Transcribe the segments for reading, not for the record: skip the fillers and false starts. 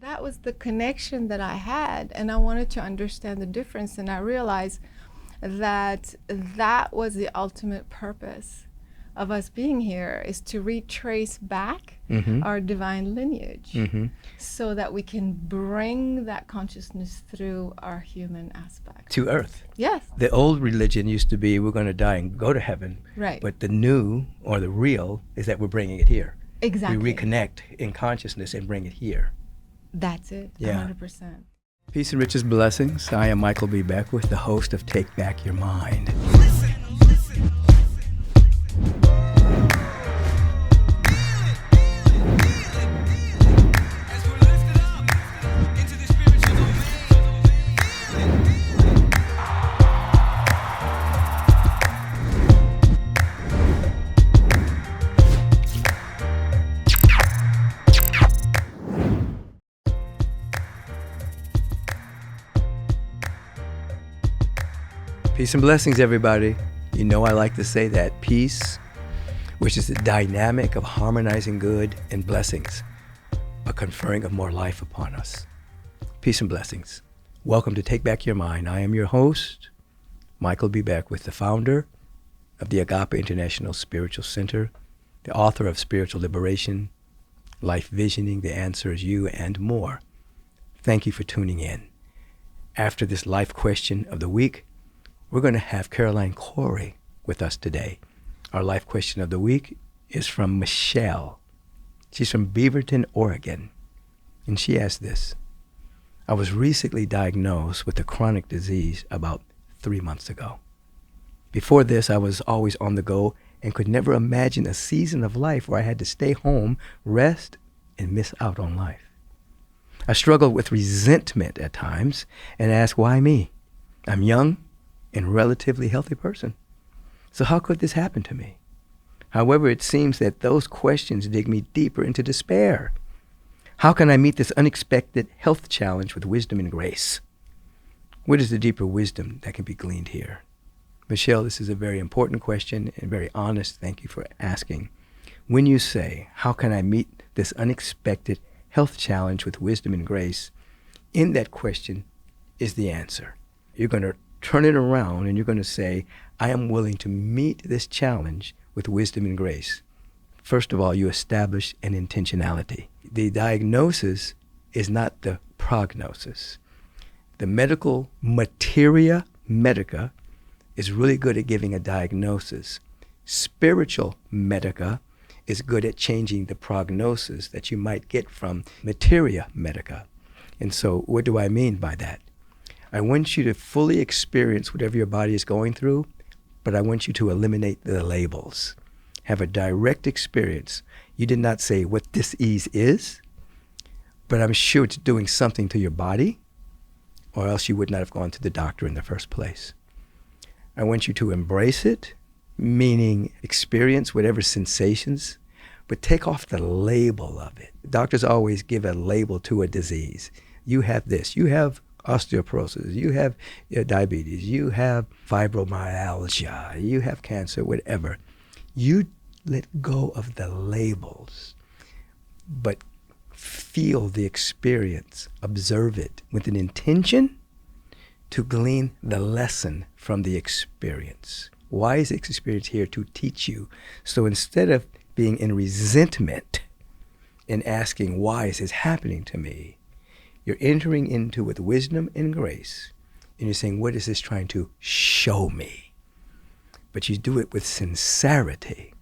that was the connection that I had, and I wanted to understand the difference, and I realized that that was the ultimate purpose of us being here, is to retrace back our divine lineage so that we can bring that consciousness through our human aspect. To earth. Yes. The old religion used to be we're going to die and go to heaven. Right. But the new, or the real, is that we're bringing it here. Exactly. We reconnect in consciousness and bring it here. That's it. Yeah. 100%. Peace and riches blessings. I am Michael B. Beckwith, the host of Take Back Your Mind. Peace and blessings, everybody. You know I like to say that peace, which is the dynamic of harmonizing good and blessings, a conferring of more life upon us. Peace and blessings. Welcome to Take Back Your Mind. I am your host, Michael B. Beckwith, the founder of the Agape International Spiritual Center, the author of Spiritual Liberation, Life Visioning, The Answer Is You, and more. Thank you for tuning in. After this life question of the week, we're going to have Caroline Cory with us today. Our life question of the week is from Michelle. She's from Beaverton, Oregon. And she asked this: I was recently diagnosed with a chronic disease about 3 months ago. Before this, I was always on the go and could never imagine a season of life where I had to stay home, rest, and miss out on life. I struggled with resentment at times and asked, why me? I'm young and relatively healthy person. So how could this happen to me? However, it seems that those questions dig me deeper into despair. How can I meet this unexpected health challenge with wisdom and grace? What is the deeper wisdom that can be gleaned here? Michelle, this is a very important question and very honest. Thank you for asking. When you say, how can I meet this unexpected health challenge with wisdom and grace, in that question is the answer. You're going to turn it around and you're going to say, I am willing to meet this challenge with wisdom and grace. First of all, you establish an intentionality. The diagnosis is not the prognosis. The medical materia medica is really good at giving a diagnosis. Spiritual medica is good at changing the prognosis that you might get from materia medica. And so what do I mean by that? I want you to fully experience whatever your body is going through, but I want you to eliminate the labels. Have a direct experience. You did not say what disease is, but I'm sure it's doing something to your body, or else you would not have gone to the doctor in the first place. I want you to embrace it, meaning experience whatever sensations, but take off the label of it. Doctors always give a label to a disease. You have this, you have osteoporosis, you have diabetes, you have fibromyalgia, you have cancer, whatever. You let go of the labels, but feel the experience, observe it with an intention to glean the lesson from the experience. Why is this experience here? To teach you. So instead of being in resentment and asking, why is this happening to me? You're entering into with wisdom and grace, and you're saying, what is this trying to show me? But you do it with sincerity.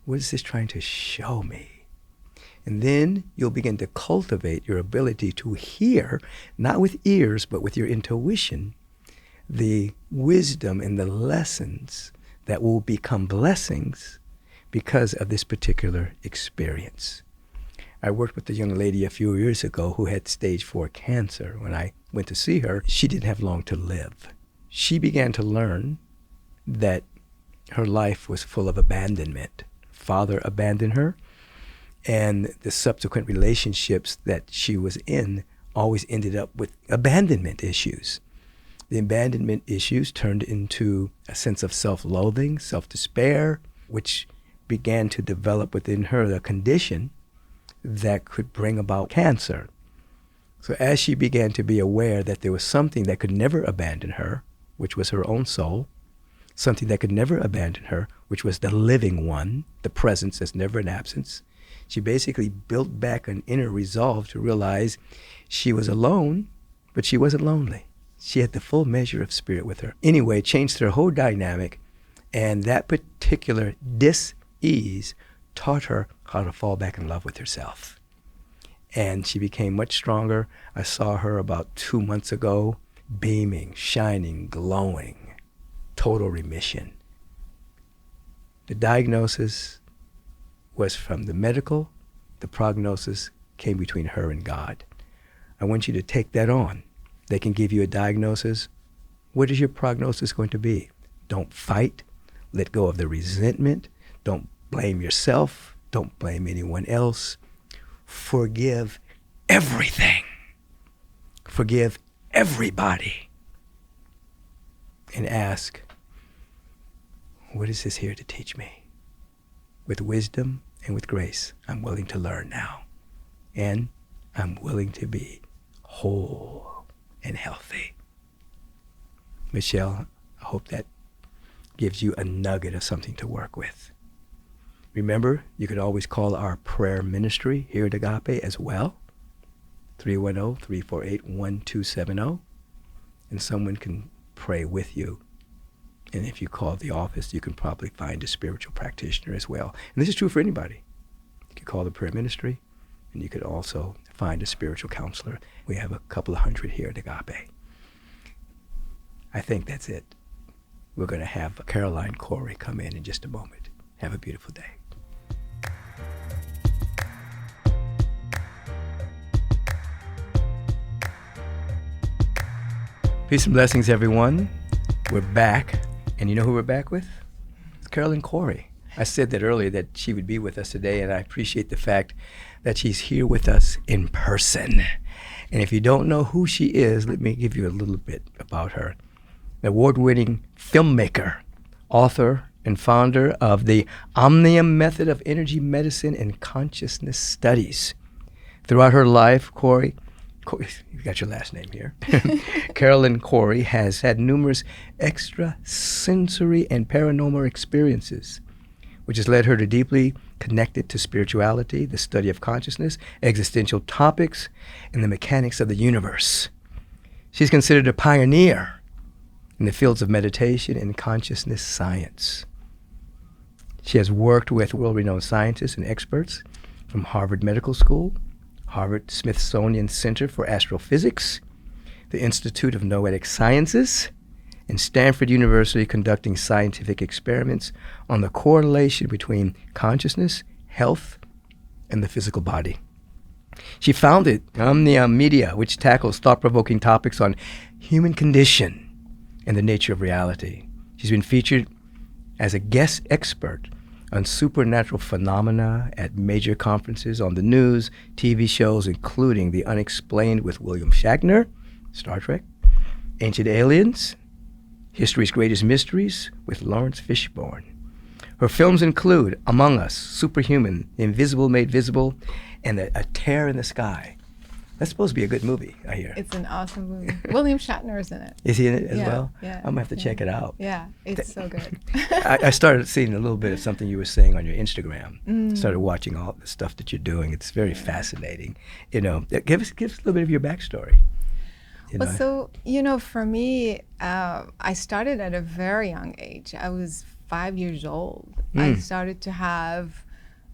What is this trying to show me? And then you'll begin to cultivate your ability to hear, not with ears, but with your intuition, the wisdom and the lessons that will become blessings because of this particular experience. I worked with a young lady a few years ago who had stage 4 cancer. When I went to see her, she didn't have long to live. She began to learn that her life was full of abandonment. Father abandoned her, and the subsequent relationships that she was in always ended up with abandonment issues. The abandonment issues turned into a sense of self-loathing, self-despair, which began to develop within her a condition that could bring about cancer. So as she began to be aware that there was something that could never abandon her, which was her own soul, something that could never abandon her, which was the living one, the presence that's never an absence, she basically built back an inner resolve to realize she was alone, but she wasn't lonely. She had the full measure of spirit with her. Anyway, it changed her whole dynamic, and that particular dis-ease taught her how to fall back in love with herself. And she became much stronger. I saw her about 2 months ago, beaming, shining, glowing, total remission. The diagnosis was from the medical. The prognosis came between her and God. I want you to take that on. They can give you a diagnosis. What is your prognosis going to be? Don't fight. Let go of the resentment. Don't blame yourself. Don't blame anyone else. Forgive everything. Forgive everybody. And ask, what is this here to teach me? With wisdom and with grace, I'm willing to learn now. And I'm willing to be whole and healthy. Michelle, I hope that gives you a nugget of something to work with. Remember, you can always call our prayer ministry here at Agape as well, 310-348-1270, and someone can pray with you. And if you call the office, you can probably find a spiritual practitioner as well. And this is true for anybody. You can call the prayer ministry, and you could also find a spiritual counselor. We have a couple of hundred here at Agape. I think that's it. We're going to have Caroline Cory come in just a moment. Have a beautiful day. Peace and blessings, everyone. We're back. And you know who we're back with? It's Caroline Cory. I said that earlier that she would be with us today, and I appreciate the fact that she's here with us in person. And if you don't know who she is, let me give you a little bit about her. An award-winning filmmaker, author, and founder of the Omnium method of energy medicine and consciousness studies. Throughout her life, Cory, you got your last name here. Caroline Cory has had numerous extrasensory and paranormal experiences, which has led her to deeply connected to spirituality, the study of consciousness, existential topics, and the mechanics of the universe. She's considered a pioneer in the fields of meditation and consciousness science. She has worked with world-renowned scientists and experts from Harvard Medical School, Harvard Smithsonian Center for Astrophysics, the Institute of Noetic Sciences, and Stanford University, conducting scientific experiments on the correlation between consciousness, health, and the physical body. She founded Omnium Media, which tackles thought-provoking topics on human condition and the nature of reality. She's been featured as a guest expert on supernatural phenomena at major conferences, on the news, TV shows, including the UnXplained with William Shatner, Star Trek, Ancient Aliens, History's Greatest Mysteries with Laurence Fishburne. Her films include Among Us, Superhuman, The Invisible Made Visible, and A Tear in the Sky. That's supposed to be a good movie, I hear. It's an awesome movie. William Shatner is in it. Is he in it as well? Yeah. I'm going to have to check it out. Yeah, it's so good. I started seeing a little bit of something you were saying on your Instagram. Started watching all the stuff that you're doing. It's very fascinating. You know, give us a little bit of your backstory. Well, so, for me, I started at a very young age. I was 5 years old. I started to have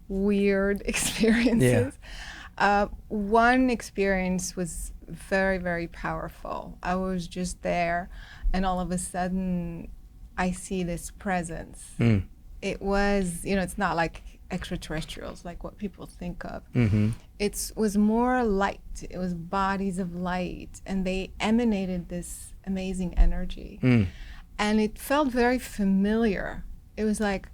weird experiences. Yeah. One experience was very, very powerful. I was just there, and all of a sudden, I see this presence. It was, it's not like extraterrestrials, like what people think of. It was more light. It was bodies of light, and they emanated this amazing energy. And it felt very familiar. It was like,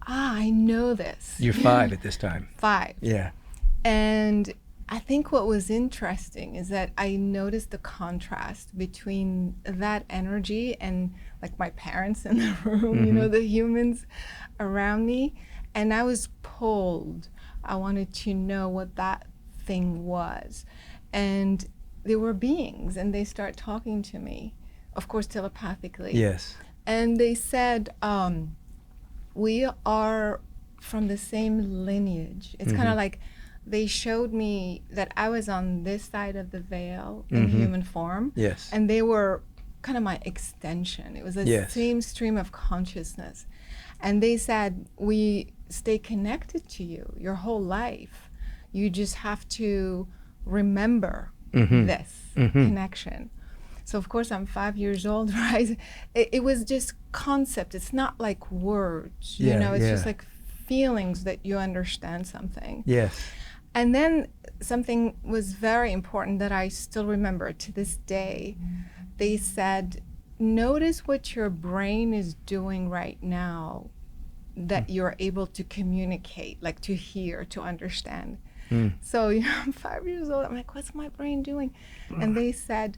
I know this. You're 5 at this time. 5. Yeah. And I think what was interesting is that I noticed the contrast between that energy and like my parents in the room, the humans around me. And I was pulled. I wanted to know what that thing was. And they were beings, and they start talking to me, of course telepathically. Yes. And they said, we are from the same lineage. It's kind of like they showed me that I was on this side of the veil in human form. Yes. And they were kind of my extension. It was the same stream of consciousness. And they said, we stay connected to you your whole life. You just have to remember this connection. So of course I'm 5 years old, right? It was just concept. It's not like words, you know, it's just like feelings that you understand something. Yes. And then something was very important that I still remember to this day. They said, notice what your brain is doing right now that you're able to communicate, like to hear, to understand. So I'm 5 years old. I'm like, what's my brain doing? And they said,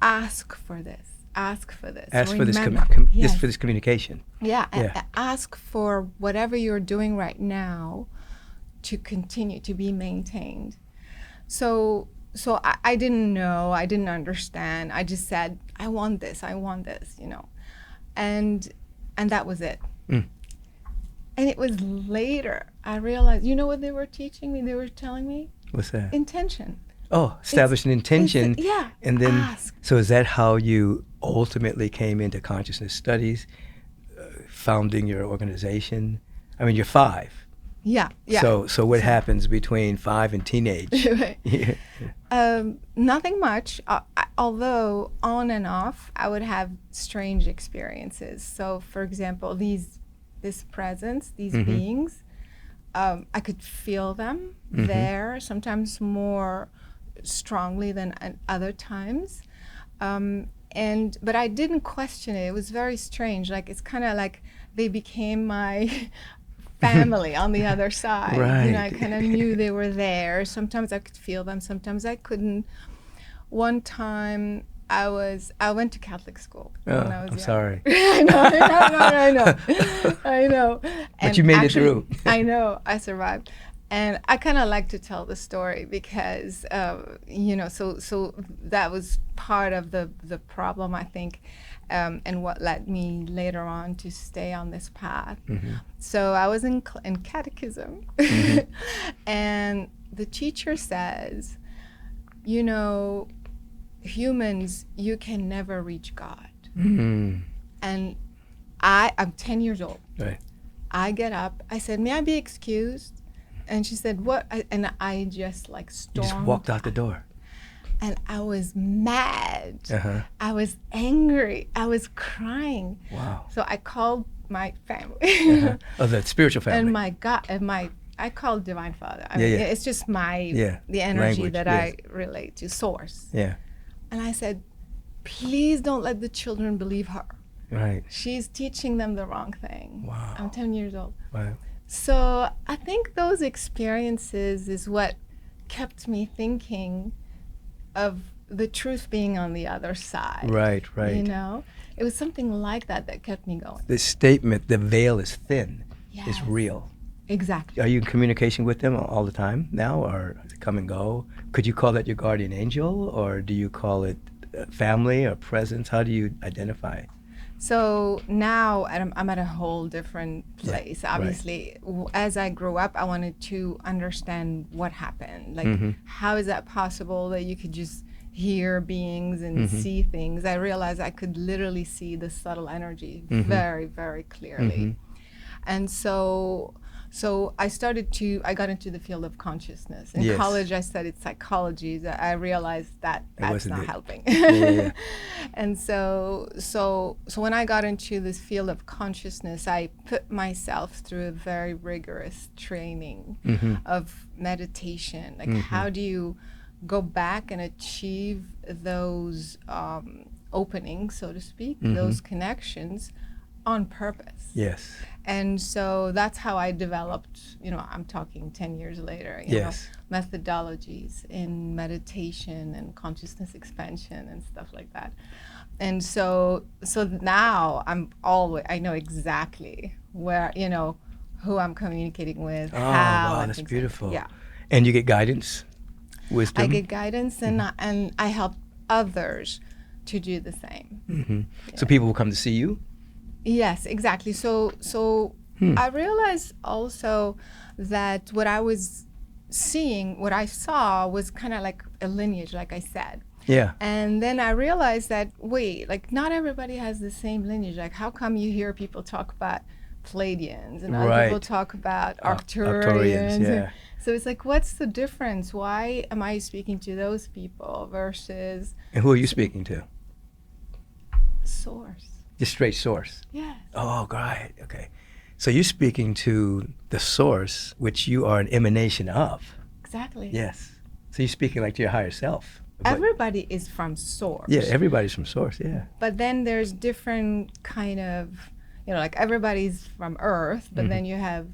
ask for this. Ask for this. Ask for Remember. this for this communication. Yeah. Ask for whatever you're doing right now to continue to be maintained. So I didn't know. I didn't understand. I just said, I want this, you know. And that was it. And it was later I realized, you know what they were teaching me? They were telling me? What's that? Intention. Oh, establish an intention. Yeah. And then, ask. So is that how you ultimately came into consciousness studies, founding your organization? I mean, you're 5. Yeah. So what happens between 5 and teenage? Nothing much, although on and off, I would have strange experiences. So for example, this presence, these beings, I could feel them there, sometimes more strongly than at other times. But I didn't question it. It was very strange. Like, it's kind of like they became my family on the other side. Right. You know, I kind of knew they were there. Sometimes I could feel them, sometimes I couldn't. One time I went to Catholic school when I was young. Sorry. I know. But you made it through. I know, I survived. And I kind of like to tell the story because, you know, so that was part of the problem, I think, and what led me later on to stay on this path. So I was in catechism, and the teacher says, you know, humans, you can never reach God. And I'm 10 years old. Right. I get up, I said, may I be excused? And she said, what? And I just like stormed. You just walked out the door. And I was mad. I was angry. I was crying. Wow. So I called my family. Oh, the spiritual family. And my God, I called Divine Father. I mean, it's just the energy language, that I relate to, source. Yeah. And I said, please don't let the children believe her. Right. She's teaching them the wrong thing. Wow. I'm 10 years old. Wow. So I think those experiences is what kept me thinking of the truth being on the other side. Right. You know? It was something like that that kept me going. The statement, the veil is thin, is Yes. real. Exactly. Are you in communication with them all the time now, or come and go? Could you call that your guardian angel, or do you call it family or presence? How do you identify? So now I'm at a whole different place. Yeah, Obviously, as I grew up, I wanted to understand what happened. Like, how is that possible that you could just hear beings and see things? I realized I could literally see the subtle energy very, very clearly. And so I got into the field of consciousness. In college, I studied psychology. I realized that that's not helping. And so when I got into this field of consciousness, I put myself through a very rigorous training of meditation. Like, how do you go back and achieve those openings, so to speak, those connections on purpose? Yes. And so that's how I developed, you know, I'm talking 10 years later, you know, methodologies in meditation and consciousness expansion and stuff like that. And so now I know exactly where, you know, who I'm communicating with, how. Wow, and that's things beautiful. like that. And you get guidance? Wisdom. I get guidance, and I help others to do the same. Mm-hmm. So people will come to see you? Yes, exactly. So I realized also that what I was seeing, what I saw was kind of like a lineage, like I said. Yeah. And then I realized that, wait, like not everybody has the same lineage. Like how come you hear people talk about Pleiadians and other people talk about Arcturians? Yeah. So it's like, what's the difference? Why am I speaking to those people versus... And who are you speaking to? Source. Just straight source? Yes. Oh, great. Okay. So you're speaking to the source, which you are an emanation of. Exactly. Yes. So you're speaking like to your higher self. Everybody is from source. Yeah, everybody's from source, yeah. But then there's different kind of, like everybody's from Earth, but then you have,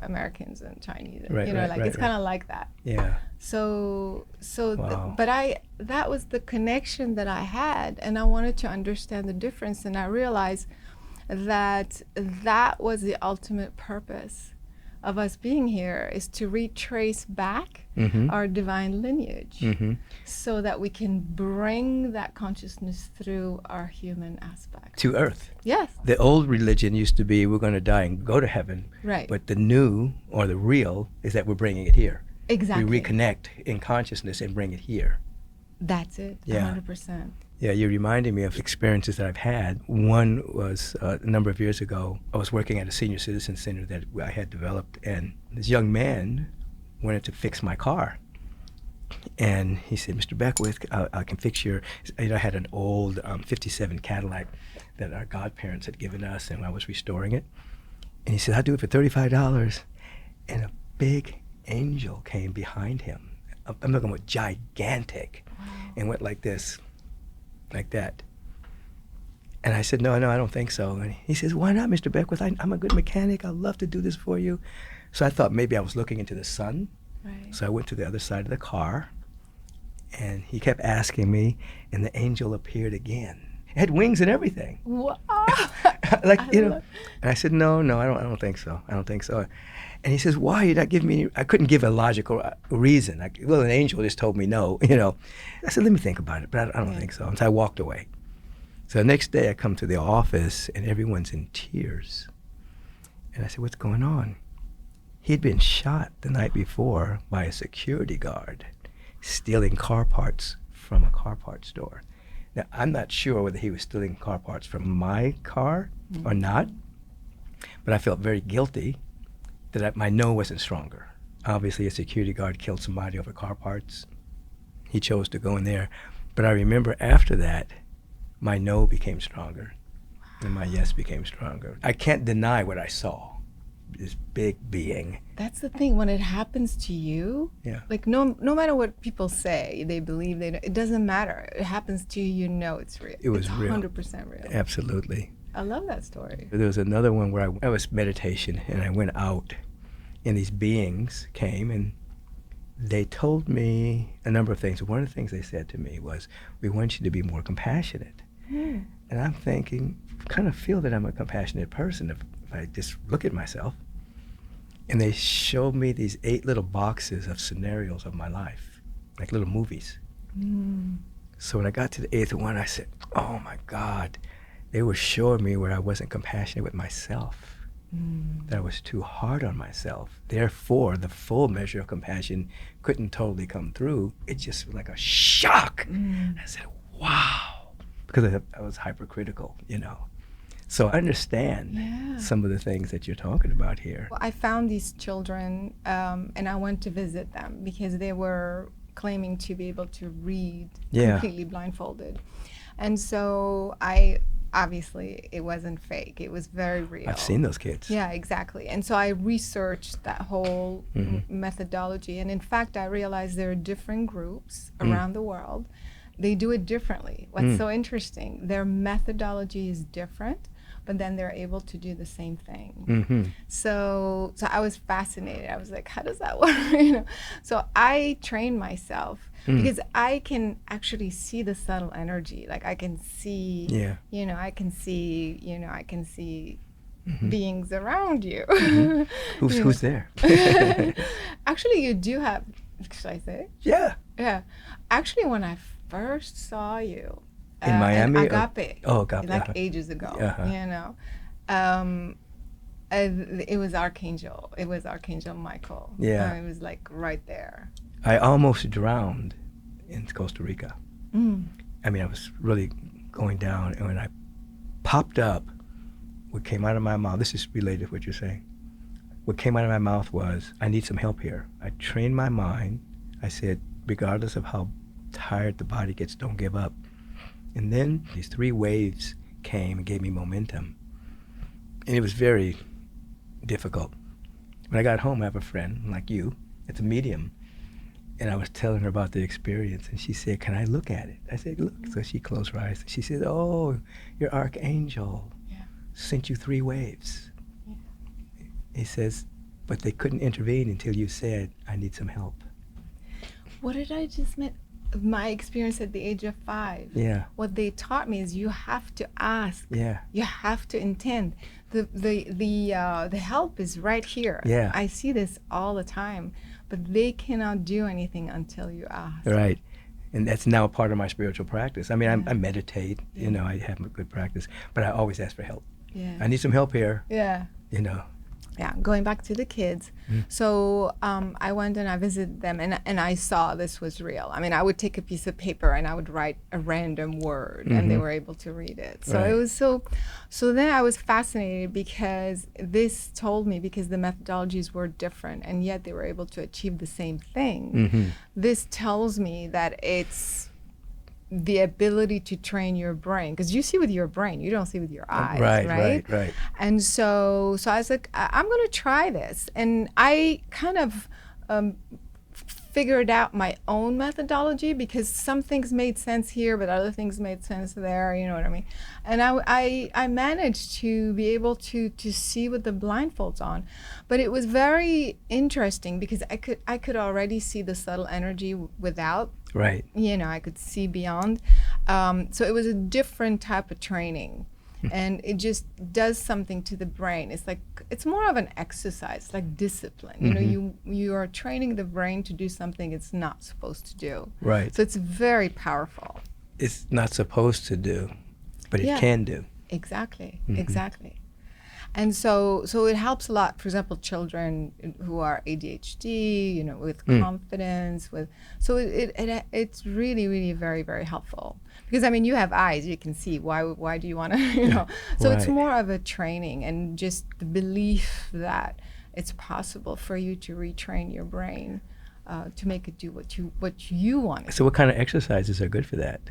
Americans and Chinese. And, it's kind of like that. Yeah. So wow. That was the connection that I had, and I wanted to understand the difference, and I realized that was the ultimate purpose of us being here, is to retrace back our divine lineage so that we can bring that consciousness through our human aspect. To Earth. Yes. The old religion used to be we're going to die and go to heaven. Right. But the new, or the real, is that we're bringing it here. Exactly. We reconnect in consciousness and bring it here. That's it, 100%. Yeah, you're reminding me of experiences that I've had. One was a number of years ago. I was working at a senior citizen center that I had developed, and this young man wanted to fix my car. And he said, Mr. Beckwith, I can fix your... I had an old 57 Cadillac that our godparents had given us, and I was restoring it. And he said, I'll do it for $35. And a big angel came behind him. I'm looking at gigantic, and went like this. Like that. And I said, no, I don't think so. And he says, why not, Mr. Beckwith? I'm a good mechanic. I'd love to do this for you. So I thought maybe I was looking into the sun. Right. So I went to the other side of the car, and he kept asking me, and the angel appeared again. It had wings and everything. Wow. And I said, no, I don't think so. I don't think so. And he says, why? You're not giving me... I couldn't give a logical reason. Well, an angel just told me no, I said, let me think about it, but I don't think so. And so I walked away. So the next day I come to the office, and everyone's in tears. And I said, what's going on? He'd been shot the night before by a security guard stealing car parts from a car parts store. Now, I'm not sure whether he was stealing car parts from my car or not, but I felt very guilty that my no wasn't stronger. Obviously, a security guard killed somebody over car parts. He chose to go in there. But I remember after that, my no became stronger, and my yes became stronger. I can't deny what I saw, this big being. That's the thing, when it happens to you, like no matter what people say, they believe, it doesn't matter. It happens to you, it's real. It was it's real. 100% real. Absolutely. I love that story. There was another one where I was meditation, and I went out, and these beings came, and they told me a number of things. One of the things they said to me was, we want you to be more compassionate. And I'm thinking, kind of feel that I'm a compassionate person if I just look at myself. And they showed me these 8 little boxes of scenarios of my life, like little movies. So when I got to the 8th one, I said, oh my God. They were showing me where I wasn't compassionate with myself, that I was too hard on myself. Therefore, the full measure of compassion couldn't totally come through. It just was like a shock. I said, wow, because I was hypercritical, So I understand some of the things that you're talking about here. Well, I found these children, and I went to visit them because they were claiming to be able to read completely blindfolded. And so obviously it wasn't fake, it was very real. I've seen those kids. Yeah, exactly. And so I researched that whole methodology, and in fact I realized there are different groups around the world. They do it differently. What's so interesting, their methodology is different, but then they're able to do the same thing. So I was fascinated. I was like, how does that work? So I trained myself because I can actually see the subtle energy. Like I can see, I can see beings around you. Who's there? Actually, you do have Should I say? Yeah. Yeah. Actually, when I first saw you In Miami? in Agape, Agape. like ages ago, it was Archangel. It was Archangel Michael. Yeah. It was like right there. I almost drowned in Costa Rica. Mm. I mean, I was really going down, and when I popped up, what came out of my mouth, this is related to what you're saying. What came out of my mouth was, I need some help here. I trained my mind. I said, regardless of how tired the body gets, don't give up. And then these 3 waves came and gave me momentum. And it was very difficult. When I got home, I have a friend like you, it's a medium. And I was telling her about the experience, and she said, can I look at it? I said, look. So she closed her eyes. She said, oh, your archangel sent you 3 waves. Yeah. He says, but they couldn't intervene until you said, I need some help. What did I just mean? My experience at the age of 5. Yeah. What they taught me is you have to ask. Yeah. You have to intend. The help is right here. Yeah. I see this all the time, but they cannot do anything until you ask. Right. And that's now a part of my spiritual practice. I mean, I meditate, I have a good practice, but I always ask for help. Yeah. I need some help here. Yeah. Yeah, going back to the kids. So I went and I visited them, and I saw this was real. I mean, I would take a piece of paper and I would write a random word, and they were able to read it. So it was so then I was fascinated because this told me, because the methodologies were different, and yet they were able to achieve the same thing. This tells me that it's the ability to train your brain, because you see with your brain, you don't see with your eyes, right? And so I was like, I'm going to try this, and I kind of figured out my own methodology, because some things made sense here, but other things made sense there. You know what I mean? And I managed to be able to see with the blindfolds on, but it was very interesting because I could already see the subtle energy without. Right. I could see beyond. So it was a different type of training, and it just does something to the brain. It's more of an exercise, like discipline. You are training the brain to do something it's not supposed to do. Right. So it's very powerful. It's not supposed to do, but it can do. Exactly. Exactly. And so it helps a lot. For example, children who are ADHD, with confidence, so it's really, really very, very helpful. Because I mean, you have eyes, you can see. Why do you want to, So it's more of a training, and just the belief that it's possible for you to retrain your brain to make it do what you want. So what kind of exercises are good for that?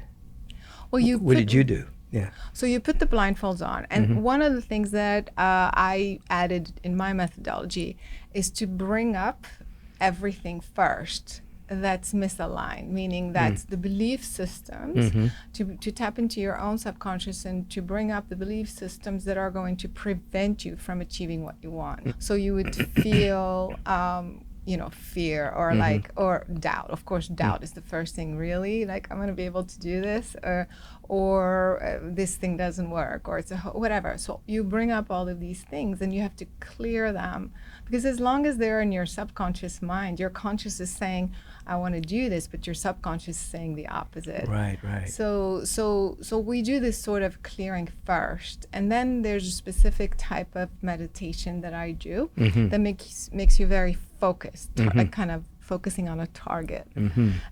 Well, what did you do? Yeah. So you put the blindfolds on, and one of the things that I added in my methodology is to bring up everything first that's misaligned, meaning that's the belief systems, to tap into your own subconscious and to bring up the belief systems that are going to prevent you from achieving what you want. So you would feel fear or doubt. Of course, doubt is the first thing, really. Like, I'm going to be able to do this, or this thing doesn't work, or it's whatever. So you bring up all of these things, and you have to clear them, because as long as they're in your subconscious mind, your conscious is saying, I want to do this, but your subconscious is saying the opposite. Right. So we do this sort of clearing first, and then there's a specific type of meditation that I do that makes you very focused, like kind of focusing on a target.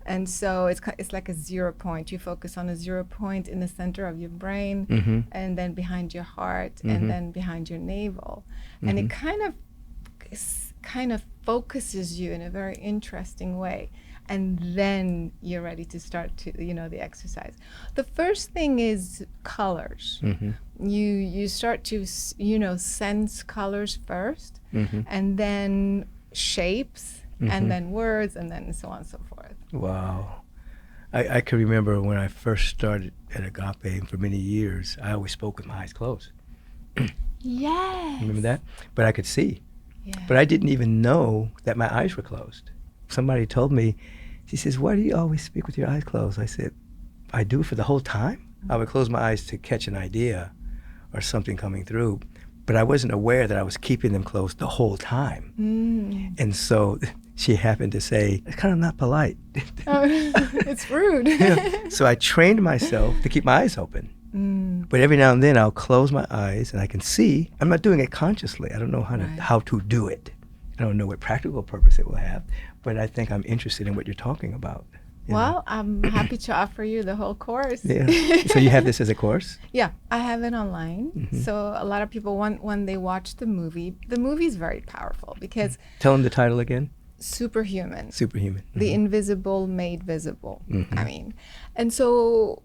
And so it's like a 0 point. You focus on a 0 point in the center of your brain, and then behind your heart, and then behind your navel, and it kind of focuses you in a very interesting way. And then you're ready to start to the exercise. The first thing is colors. You start to sense colors first, and then shapes, and then words, and then so on and so forth. Wow. I can remember when I first started at Agape, and for many years, I always spoke with my eyes closed. Yes. Remember that? But I could see. Yeah. But I didn't even know that my eyes were closed. Somebody told me, she says, why do you always speak with your eyes closed? I said, I do for the whole time? I would close my eyes to catch an idea or something coming through. but I wasn't aware that I was keeping them closed the whole time. And so she happened to say, it's kind of not polite. Oh, it's rude. So I trained myself to keep my eyes open. But every now and then I'll close my eyes and I can see. I'm not doing it consciously. I don't know how to do it. I don't know what practical purpose it will have, but I think I'm interested in what you're talking about. Well, I'm happy to offer you the whole course. Yeah. So you have this as a course? Yeah, I have it online. So a lot of people, when they watch the movie is very powerful because... Tell them the title again. Superhuman. Superhuman. The invisible made visible. I mean, and so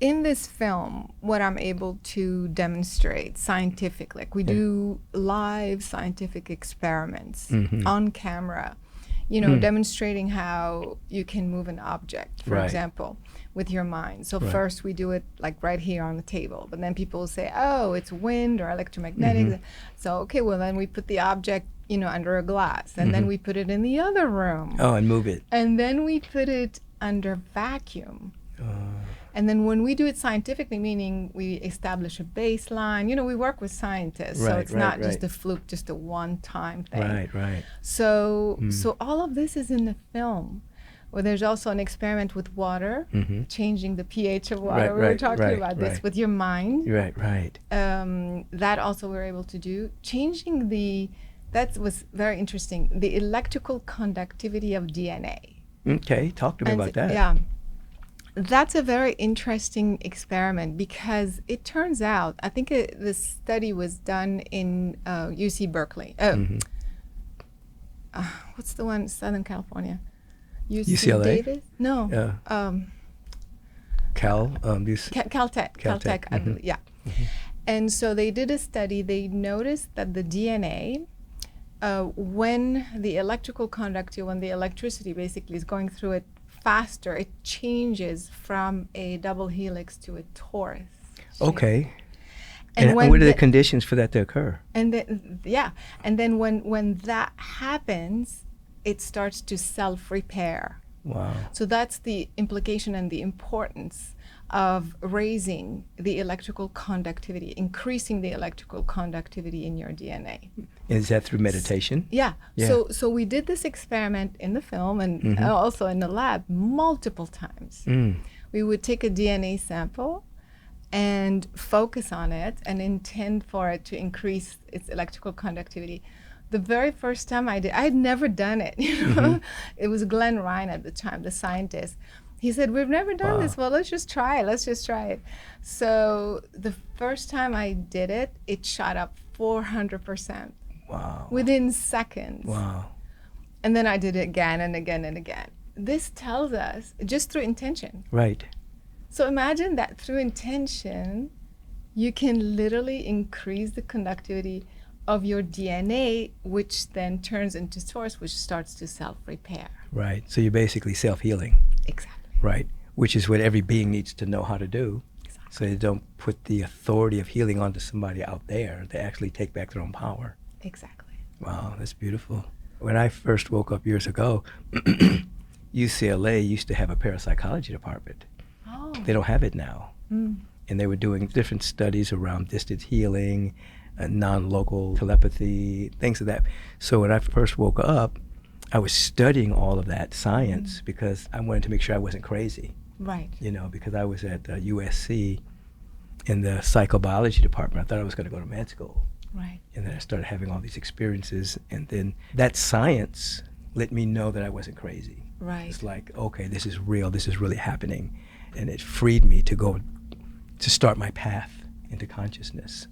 in this film, what I'm able to demonstrate scientifically, like we do live scientific experiments on camera, demonstrating how you can move an object, for example, with your mind. So first we do it like right here on the table, but then people will say, oh, it's wind or electromagnetic. So, okay, well then we put the object, under a glass, and then we put it in the other room. Oh, and move it. And then we put it under vacuum. And then when we do it scientifically, meaning we establish a baseline, we work with scientists, so it's not just a fluke, just a one-time thing. Right. So all of this is in the film. Well, there's also an experiment with water, changing the pH of water. We were talking about this with your mind. Right. That also we're able to do. Changing that was very interesting, the electrical conductivity of DNA. Okay, talk to me about that. Yeah. That's a very interesting experiment because it turns out, I think this study was done in UC Berkeley. What's the one, Southern California? UCLA? Davis? No. Caltech, I believe, yeah. And so they did a study. They noticed that the DNA, when the electrical conductivity, when the electricity basically is going through it faster, it changes from a double helix to a torus shape. Okay. And what are the conditions for that to occur? And then when that happens, it starts to self-repair. Wow. So that's the implication and the importance of raising the electrical conductivity, increasing the electrical conductivity in your DNA. Is that through meditation? Yeah. So we did this experiment in the film and also in the lab multiple times. We would take a DNA sample and focus on it and intend for it to increase its electrical conductivity. The very first time I had never done it. It was Glenn Ryan at the time, the scientist. He said, we've never done this. Well, let's just try it. So the first time I did it, it shot up 400%. Wow. Within seconds. Wow. And then I did it again and again and again. This tells us, just through intention. Right. So imagine that through intention, you can literally increase the conductivity of your DNA, which then turns into source, which starts to self-repair. Right. So you're basically self-healing. Exactly. Right. Which is what every being needs to know how to do. Exactly. So they don't put the authority of healing onto somebody out there. They actually take back their own power. Exactly. Wow, that's beautiful. When I first woke up years ago, UCLA used to have a parapsychology department. Oh. They don't have it now. And they were doing different studies around distance healing, non-local telepathy, things of that. So when I first woke up, I was studying all of that science because I wanted to make sure I wasn't crazy. Right. Because I was at USC in the psychobiology department. I thought I was going to go to med school. Right. And then I started having all these experiences, and then that science let me know that I wasn't crazy. Right. It's like, okay, this is real, this is really happening. And it freed me to start my path into consciousness.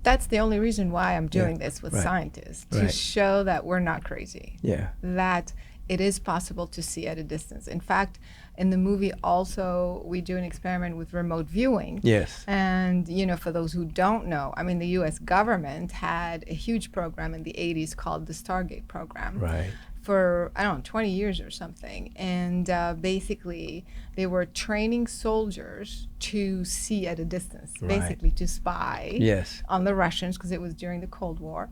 That's the only reason why I'm doing this with scientists, to show that we're not crazy. Yeah. That it is possible to see at a distance. In fact, in the movie also, we do an experiment with remote viewing. Yes. And, for those who don't know, the U.S. government had a huge program in the 80s called the Stargate program. Right. For, 20 years or something. And basically, they were training soldiers to see at a distance, basically to spy on the Russians, because it was during the Cold War.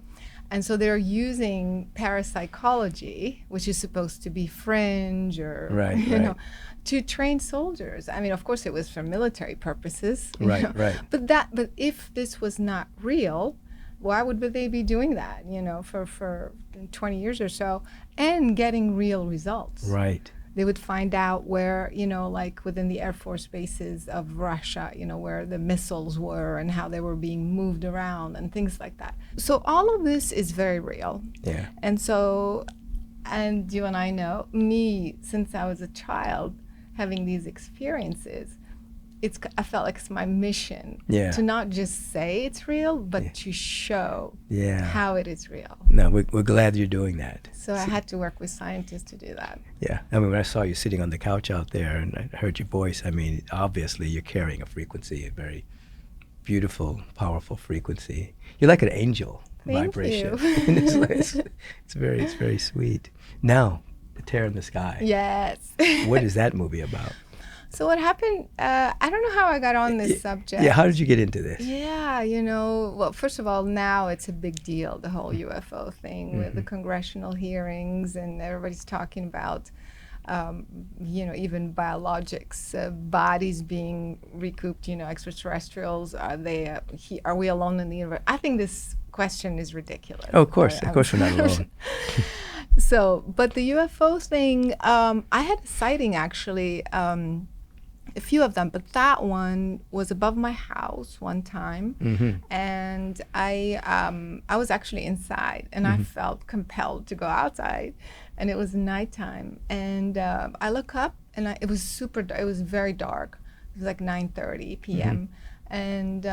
And so they're using parapsychology, which is supposed to be fringe or, to train soldiers. Of course, it was for military purposes. Right. But if this was not real, why would they be doing that, for 20 years or so, and getting real results? Right. They would find out where, like within the Air Force bases of Russia, where the missiles were and how they were being moved around and things like that. So all of this is very real. Yeah. And so, and you and I know, me, since I was a child, having these experiences, I felt like it's my mission to not just say it's real, but to show how it is real. No, we're glad you're doing that. So I had to work with scientists to do that. Yeah. I mean, when I saw you sitting on the couch out there and I heard your voice, I mean, obviously you're carrying a frequency, a very beautiful, powerful frequency. You're like an angel vibration. Thank you. It's very sweet. Now, The Tear in the Sky. Yes. What is that movie about? So what happened, I don't know how I got on this subject. Yeah, how did you get into this? Yeah, well, first of all, now it's a big deal, the whole UFO thing with the congressional hearings, and everybody's talking about, even biologics, bodies being recouped, extraterrestrials, are we alone in the universe? I think this question is ridiculous. Oh, of course we're not alone. So, but the UFO thing, I had a sighting actually, a few of them, but that one was above my house one time, and I was actually inside, and I felt compelled to go outside, and it was nighttime, and I look up, and it was it was very dark. It was like 9:30 p.m. And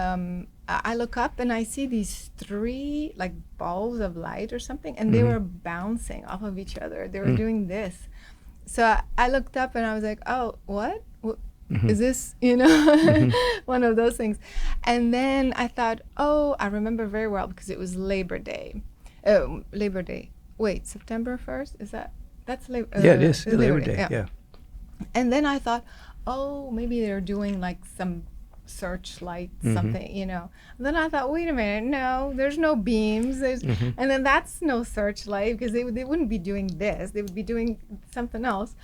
I look up and I see these 3 like balls of light or something, and they were bouncing off of each other. They were doing this. So I looked up and I was like, oh, what? Is this, one of those things? And then I thought, oh, I remember very well because it was Labor Day. Labor Day. Wait, September 1st? That's Labor Day? Yeah, it is. Labor Day, yeah. And then I thought, oh, maybe they're doing like some searchlight, something, And then I thought, wait a minute, no, there's no beams. And then that's no searchlight because they wouldn't be doing this. They would be doing something else.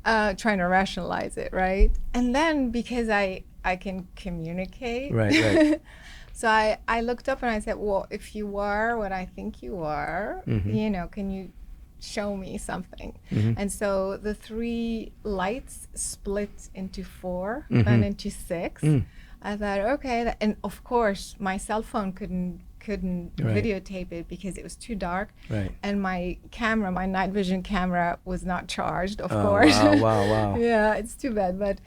Trying to rationalize it, right? And then because I can communicate, right. So I looked up and I said, well, if you are what I think you are, can you show me something? And so the 3 lights split into 4 and into 6. I thought, okay, and of course my cell phone couldn't videotape it because it was too dark, and my night vision camera was not charged, of course. Wow. Yeah, it's too bad. But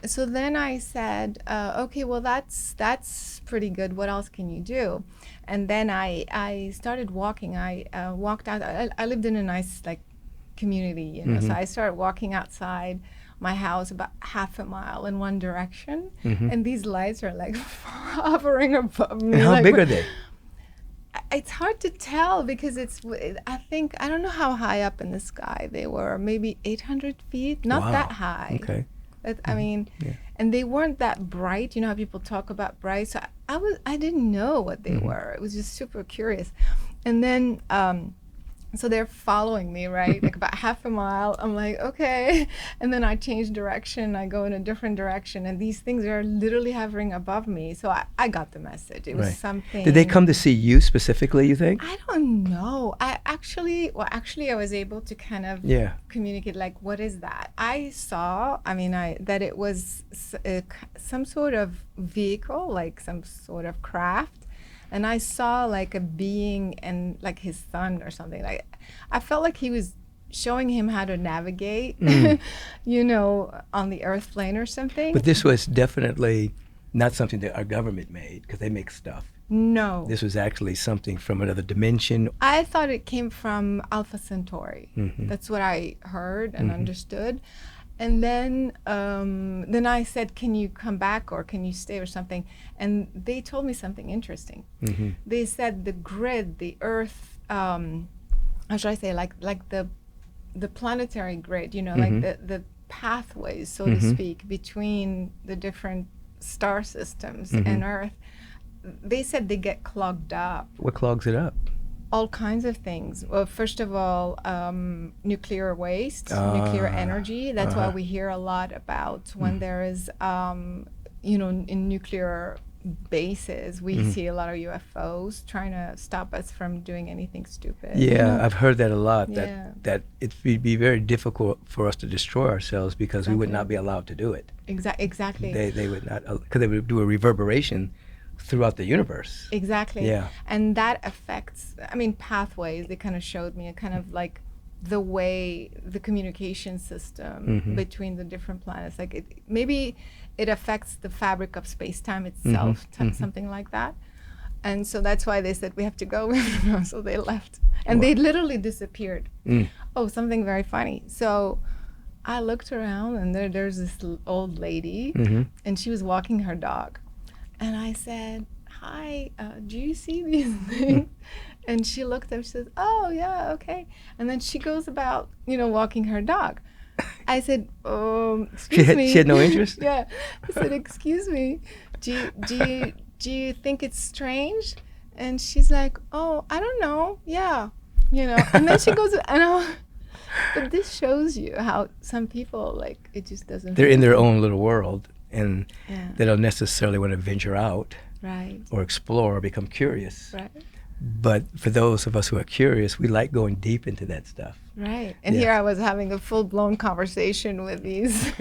so then I said, okay, well that's pretty good. What else can you do? And then I started walking. I walked out. I lived in a nice like community, so I started walking outside my house about half a mile in one direction, and these lights are like hovering above me. And how like, big are they? It's hard to tell because I don't know how high up in the sky they were, maybe 800 feet, not that high. Okay. I mean, and they weren't that bright. You know how people talk about bright? So I didn't know what they were. It was just super curious. And then, so they're following me, right? Like about half a mile. I'm like, okay. And then I change direction. I go in a different direction. And these things are literally hovering above me. So I got the message. It was something. Did they come to see you specifically, you think? I don't know. I was able to kind of communicate, like, what is that? I saw, that it was some sort of vehicle, like some sort of craft. And I saw like a being and like his son or something. Like I felt like he was showing him how to navigate, on the earth plane or something. But this was definitely not something that our government made, because they make stuff. No. This was actually something from another dimension. I thought it came from Alpha Centauri. That's what I heard and understood. And then I said, can you come back or can you stay or something? And they told me something interesting. They said the grid, the Earth, how should I say, like the planetary grid, like the pathways, so to speak, between the different star systems and Earth, they said they get clogged up. What clogs it up? All kinds of things. Well, first of all, nuclear waste, nuclear energy. That's why we hear a lot about when there is, in nuclear bases. We see a lot of UFOs trying to stop us from doing anything stupid. Yeah, I've heard that a lot. Yeah. That it would be very difficult for us to destroy ourselves because we would not Exactly. be allowed to do it. Exactly. They would not, because they would do a reverberation throughout the universe. Exactly. Yeah. And that affects, I mean, pathways. They kind of showed me kind of like the way the communication system between the different planets, like maybe it affects the fabric of space-time itself, something like that. And so that's why they said we have to go. So they left, and they literally disappeared. Oh, something very funny. So I looked around, and there's this old lady, and she was walking her dog. And I said, hi, do you see these things? And she looked up, she says, oh, yeah, okay. And then she goes about, walking her dog. I said, excuse me. She had no interest? Yeah. I said, excuse me, do you think it's strange? And she's like, oh, I don't know. Yeah. And then she goes, but this shows you how some people, like, it just doesn't. They're in their own little world, and Yeah. they don't necessarily want to venture out Right. or explore or become curious. Right. But for those of us who are curious, we like going deep into that stuff. Right. And Yeah. here I was having a full-blown conversation with these.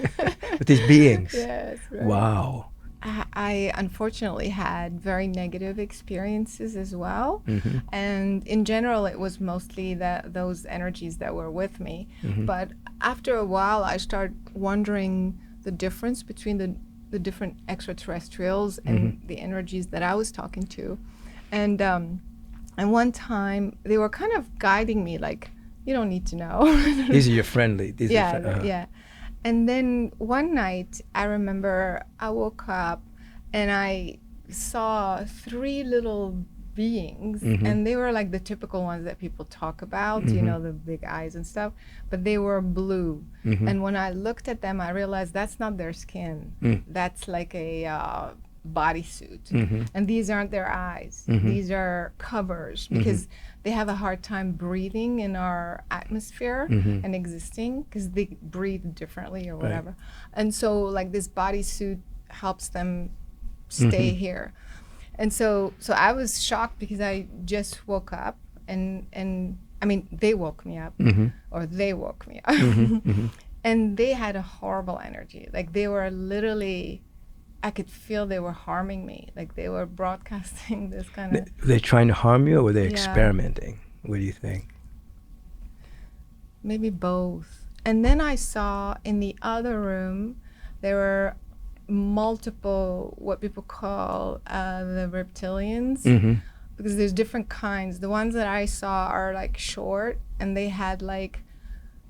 With these beings. Yes. Right. Wow. I unfortunately had very negative experiences as well. And in general, it was mostly those energies that were with me. But after a while, I started wondering the difference between the different extraterrestrials and the energies that I was talking to. And one time, they were kind of guiding me, like, you don't need to know. These are your friendly. These Yeah, are yeah. And then one night, I remember I woke up and I saw 3 little beings, and they were like the typical ones that people talk about, the big eyes and stuff, but they were blue. And when I looked at them, I realized that's not their skin. That's like a bodysuit. And these aren't their eyes. These are covers, because they have a hard time breathing in our atmosphere and existing, because they breathe differently or whatever. And so like this bodysuit helps them stay here. And so I was shocked, because I just woke up, and I mean, they woke me up, or they woke me up. And they had a horrible energy. Like, they were literally, I could feel they were harming me. Like, they were broadcasting this kind of... Were they trying to harm you, or were they Yeah. experimenting? What do you think? Maybe both. And then I saw in the other room, there were multiple, what people call the reptilians, because there's different kinds. The ones that I saw are like short, and they had like,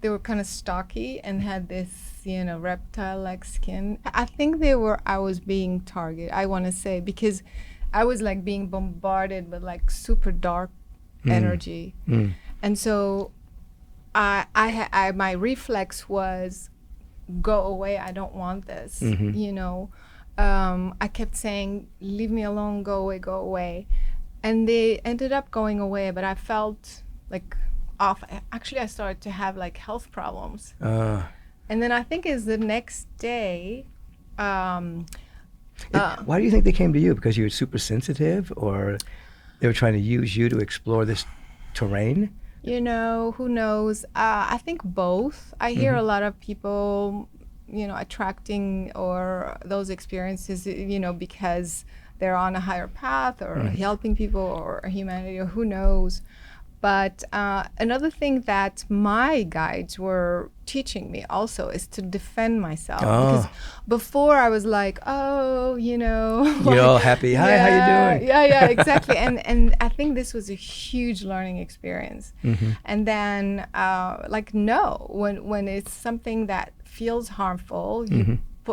they were kind of stocky and had this, reptile-like skin. I think I was being targeted, I want to say, because I was like being bombarded with like super dark energy. And so my reflex was, go away, I don't want this. I kept saying, leave me alone, go away. And they ended up going away, but I felt like off. Actually, I started to have like health problems. And then I think is the next day. Why do you think they came to you? Because you were super sensitive, or they were trying to use you to explore this terrain? Who knows? I think both. I hear a lot of people, attracting or those experiences, because they're on a higher path, or helping people, or humanity, or who knows. But another thing that my guides were teaching me also is to defend myself. Because before I was like, You're all happy. Hi, how you doing? Yeah, exactly. And I think this was a huge learning experience. And then, no, when it's something that feels harmful,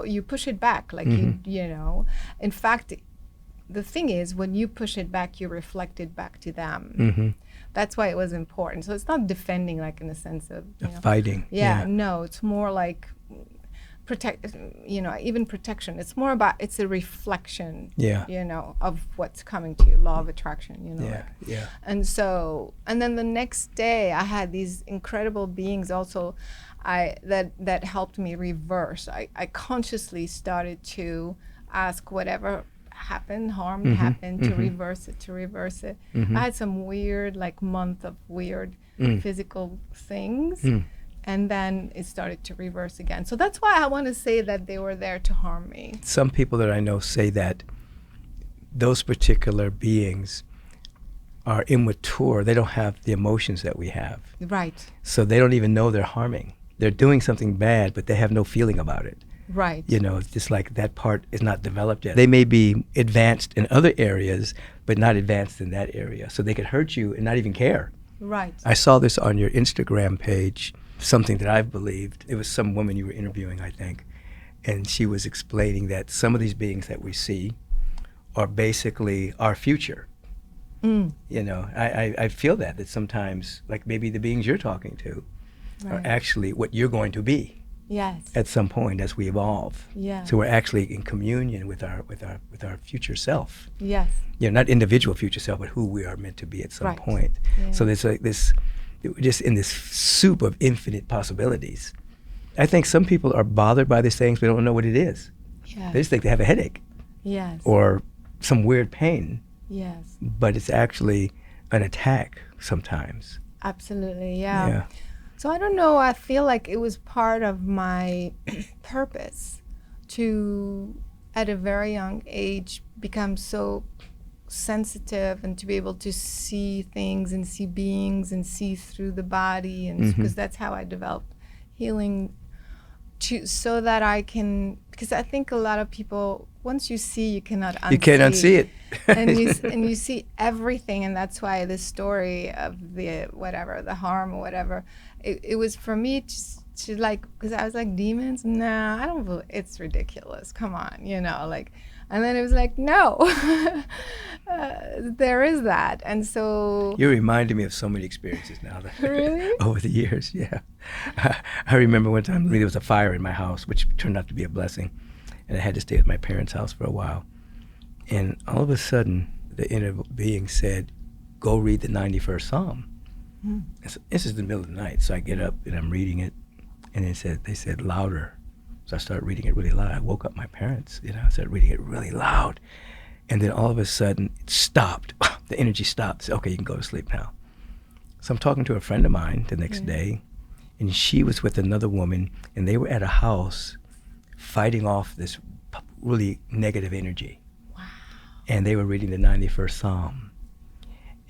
you push it back. Like, in fact, the thing is, when you push it back, you reflect it back to them. That's why it was important. So it's not defending, like, in the sense of fighting. Yeah, no, it's more like even protection. It's more about, it's a reflection, of what's coming to you, law of attraction, Yeah. And then the next day I had these incredible beings also that helped me reverse. I consciously started to ask whatever happened, harm happened, to reverse it. I had some weird, like, month of weird physical things. And then it started to reverse again. So that's why I want to say that they were there to harm me. Some people that I know say that those particular beings are immature. They don't have the emotions that we have. Right. So they don't even know they're harming. They're doing something bad, but they have no feeling about it. Right. You know, it's just like that part is not developed yet. They may be advanced in other areas, but not advanced in that area. So they could hurt you and not even care. Right. I saw this on your Instagram page, something that I've believed. It was some woman you were interviewing, I think. And she was explaining that some of these beings that we see are basically our future. You know, I feel that sometimes, like maybe the beings you're talking to are actually what you're going to be. Yes. At some point as we evolve. Yeah. So we're actually in communion with our future self. Yes. You know, not individual future self, but who we are meant to be at some point. Yeah. So there's like this, just in this soup of infinite possibilities. I think some people are bothered by these things, but don't know what it is. Yes. They just think they have a headache. Yes. Or some weird pain. Yes. But it's actually an attack sometimes. Absolutely, yeah. Yeah. So I don't know, I feel like it was part of my purpose to, at a very young age, become so sensitive and to be able to see things and see beings and see through the body, and because that's how I developed healing, so that I can, because I think a lot of people, once you see, you cannot unsee. You can't unsee it. and you see everything, and that's why this story of the harm or whatever, it was for me to like, because I was like, demons? Nah, I don't believe, it's ridiculous. Come on, you know, like, and then it was like, no, there is that. And so You're reminding me of so many experiences now. Really? Over the years, yeah. I remember one time there was a fire in my house, which turned out to be a blessing. And I had to stay at my parents' house for a while. And all of a sudden, the inner being said, go read the 91st Psalm. And so, this is the middle of the night, so I get up and I'm reading it. And they said louder. So I started reading it really loud. I woke up my parents, you know, I started reading it really loud. And then all of a sudden, it stopped. The energy stopped. I said, okay, you can go to sleep now. So I'm talking to a friend of mine the next day, and she was with another woman, and they were at a house fighting off this really negative energy. Wow. And they were reading the 91st Psalm,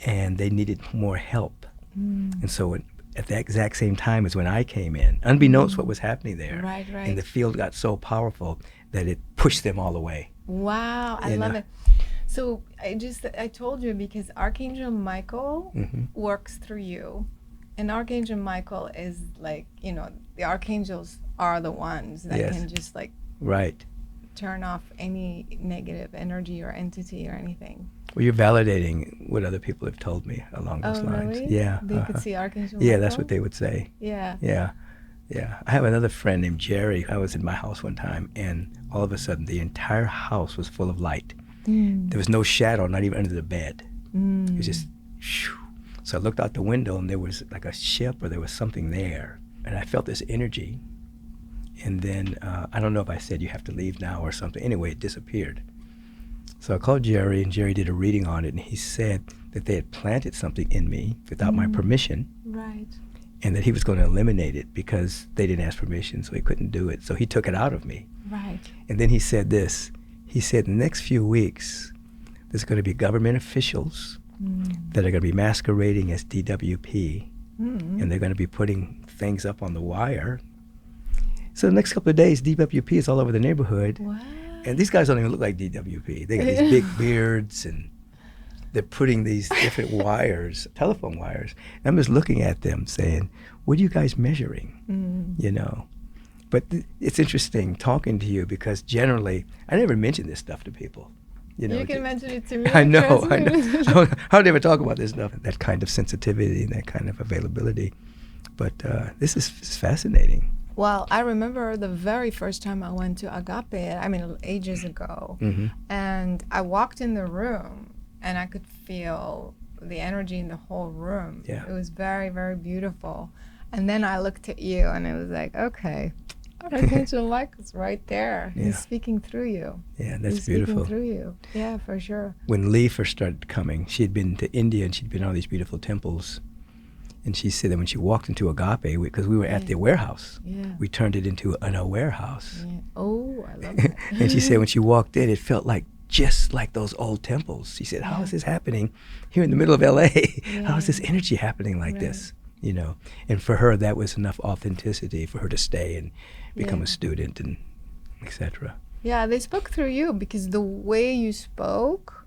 and they needed more help. And so at the exact same time as when I came in, unbeknownst what was happening there, Right. and the field got so powerful that it pushed them all away. Wow, I love it. So I told you, because Archangel Michael works through you. And Archangel Michael is like, you know, the archangels are the ones that can just like turn off any negative energy or entity or anything. Well, you're validating what other people have told me along those lines. Really? Yeah. They could see Archangel Michael? Yeah, that's what they would say. Yeah. Yeah. Yeah. I have another friend named Jerry. I was in my house one time, and all of a sudden the entire house was full of light. There was no shadow, not even under the bed. It was just, shoo. So I looked out the window, and there was like a ship, or there was something there. And I felt this energy. And then, I don't know if I said you have to leave now or something. Anyway, it disappeared. So I called Jerry, and Jerry did a reading on it, and he said that they had planted something in me without my permission. Right. And that he was going to eliminate it because they didn't ask permission, so he couldn't do it. So he took it out of me. Right. And then he said this. He said, in the next few weeks, there's going to be government officials that are going to be masquerading as DWP, and they're going to be putting things up on the wire. So the next couple of days, DWP is all over the neighborhood. Wow. And these guys don't even look like DWP. They got these big beards, and they're putting these different wires, telephone wires. And I'm just looking at them saying, what are you guys measuring? You know? But it's interesting talking to you, because generally, I never mention this stuff to people. You know, you can mention it to me. I know. I don't ever talk about this stuff, that kind of sensitivity and that kind of availability. But this is fascinating. Well, I remember the very first time I went to Agape, I mean, ages ago, and I walked in the room, and I could feel the energy in the whole room. Yeah. It was very, very beautiful. And then I looked at you, and it was like, okay, Archangel Michael's right there. Yeah. He's speaking through you. Yeah, that's He's beautiful. Speaking through you. Yeah, for sure. When Lee first started coming, she had been to India and she'd been to all these beautiful temples. And she said that when she walked into Agape, because we were at the warehouse, we turned it into an aware house. Yeah. Oh, I love that. And she said when she walked in, it felt like just like those old temples. She said, how is this happening here in the middle of LA? How is this energy happening like this? You know, and for her, that was enough authenticity for her to stay and become a student and etc. Yeah, they spoke through you because the way you spoke,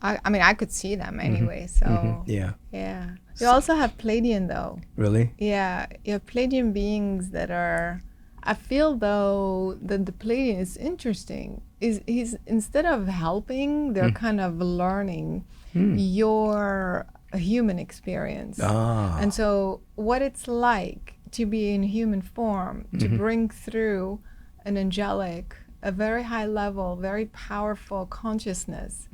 I mean, I could see them anyway. So yeah. You also have Pleiadian though. Really? Yeah, you have Pleiadian beings that are. I feel though that the Pleiadian is interesting. He's instead of helping, they're kind of learning your human experience. And so what it's like to be in human form, to bring through an angelic, a very high level, very powerful consciousness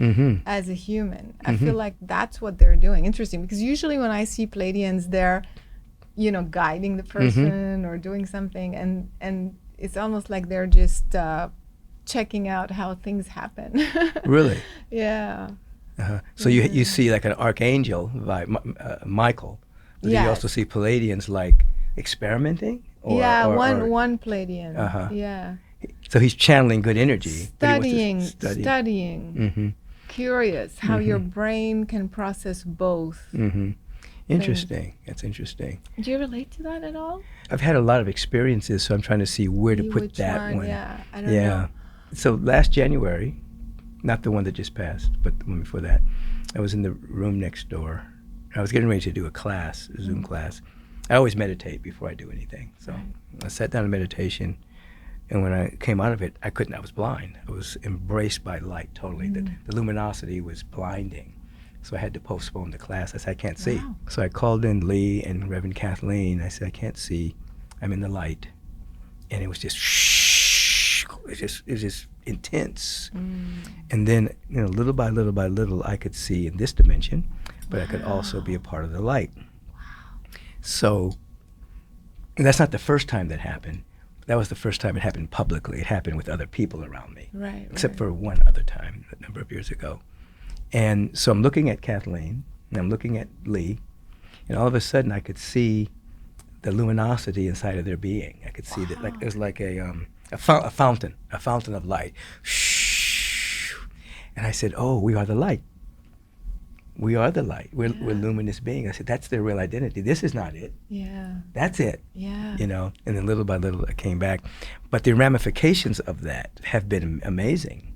as a human. I feel like that's what they're doing. Interesting, because usually when I see Pleiadians, they're, you know, guiding the person or doing something, and it's almost like they're just checking out how things happen. Really? Yeah. So you see like an archangel, like Michael. Do you also see Pleiadians like experimenting? Or, one Pleiadian. Yeah. So he's channeling good energy. Studying. Curious how your brain can process both. Interesting. That's interesting. Do you relate to that at all? I've had a lot of experiences, so I'm trying to see where to put that one. Yeah, I don't know. So last January, not the one that just passed, but the one before that, I was in the room next door. I was getting ready to do a class, a Zoom class. I always meditate before I do anything. So I sat down in meditation, and when I came out of it, I was blind. I was embraced by light totally. The luminosity was blinding. So I had to postpone the class. I said, I can't see. So I called in Lee and Reverend Kathleen. I said, I can't see. I'm in the light. And it was just shh. It was just intense. And then, you know, little by little by little, I could see in this dimension, but I could also be a part of the light. So that's not the first time that happened. That was the first time it happened publicly. It happened with other people around me. Except for one other time, a number of years ago. And so I'm looking at Kathleen, and I'm looking at Lee, and all of a sudden I could see the luminosity inside of their being. I could see that, like it was like a fountain of light. Shh. And I said, "Oh, we are the light. We are the light. We're luminous beings." I said, "That's their real identity. This is not it. That's it." You know. And then little by little, I came back, but the ramifications of that have been amazing.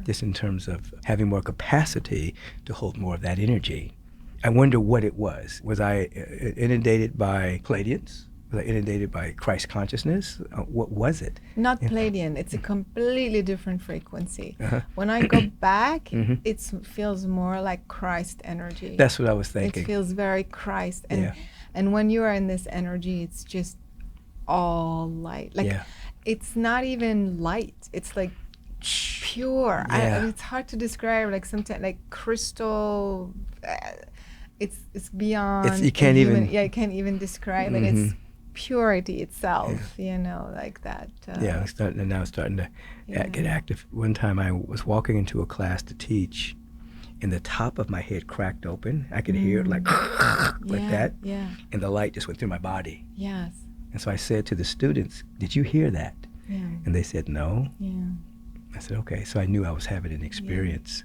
Just in terms of having more capacity to hold more of that energy. I wonder what it was. Was I inundated by Pleiadians? Was I inundated by Christ consciousness? What was it? Not Pleiadian. It's a completely different frequency. When I go back, it feels more like Christ energy. That's what I was thinking. It feels very Christ. And when you are in this energy, it's just all light. Like it's not even light. It's like pure. It's hard to describe. Like sometimes, like crystal. It's beyond. You can't even. Yeah, I can't even describe it. It's purity itself. You know, like that. It's starting to get active. One time, I was walking into a class to teach, and the top of my head cracked open. I could hear it like that. And the light just went through my body. And so I said to the students, "Did you hear that?" And they said, "No." I said, okay. So I knew I was having an experience.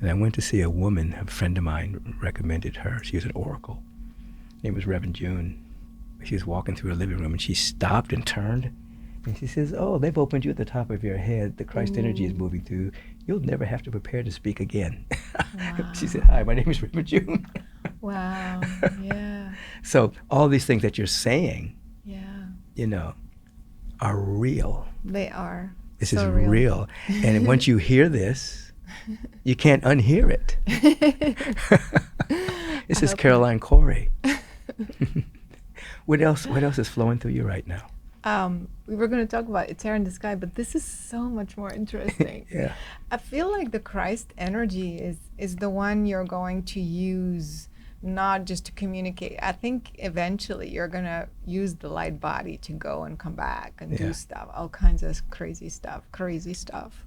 And I went to see a woman, a friend of mine recommended her. She was an oracle. Her name was Reverend June. She was walking through her living room, and she stopped and turned. And she says, "Oh, they've opened you at the top of your head. The Christ energy is moving through. You'll never have to prepare to speak again." She said, "Hi, my name is Reverend June." Wow, So all these things that you're saying, you know, are real. They are. This is real. And once you hear this, you can't unhear it. This is Caroline Cory. What else is flowing through you right now? We were going to talk about It's Air in the Sky, but this is so much more interesting. I feel like the Christ energy is the one you're going to use not just to communicate. I think eventually you're going to use the light body to go and come back and do stuff, all kinds of crazy stuff.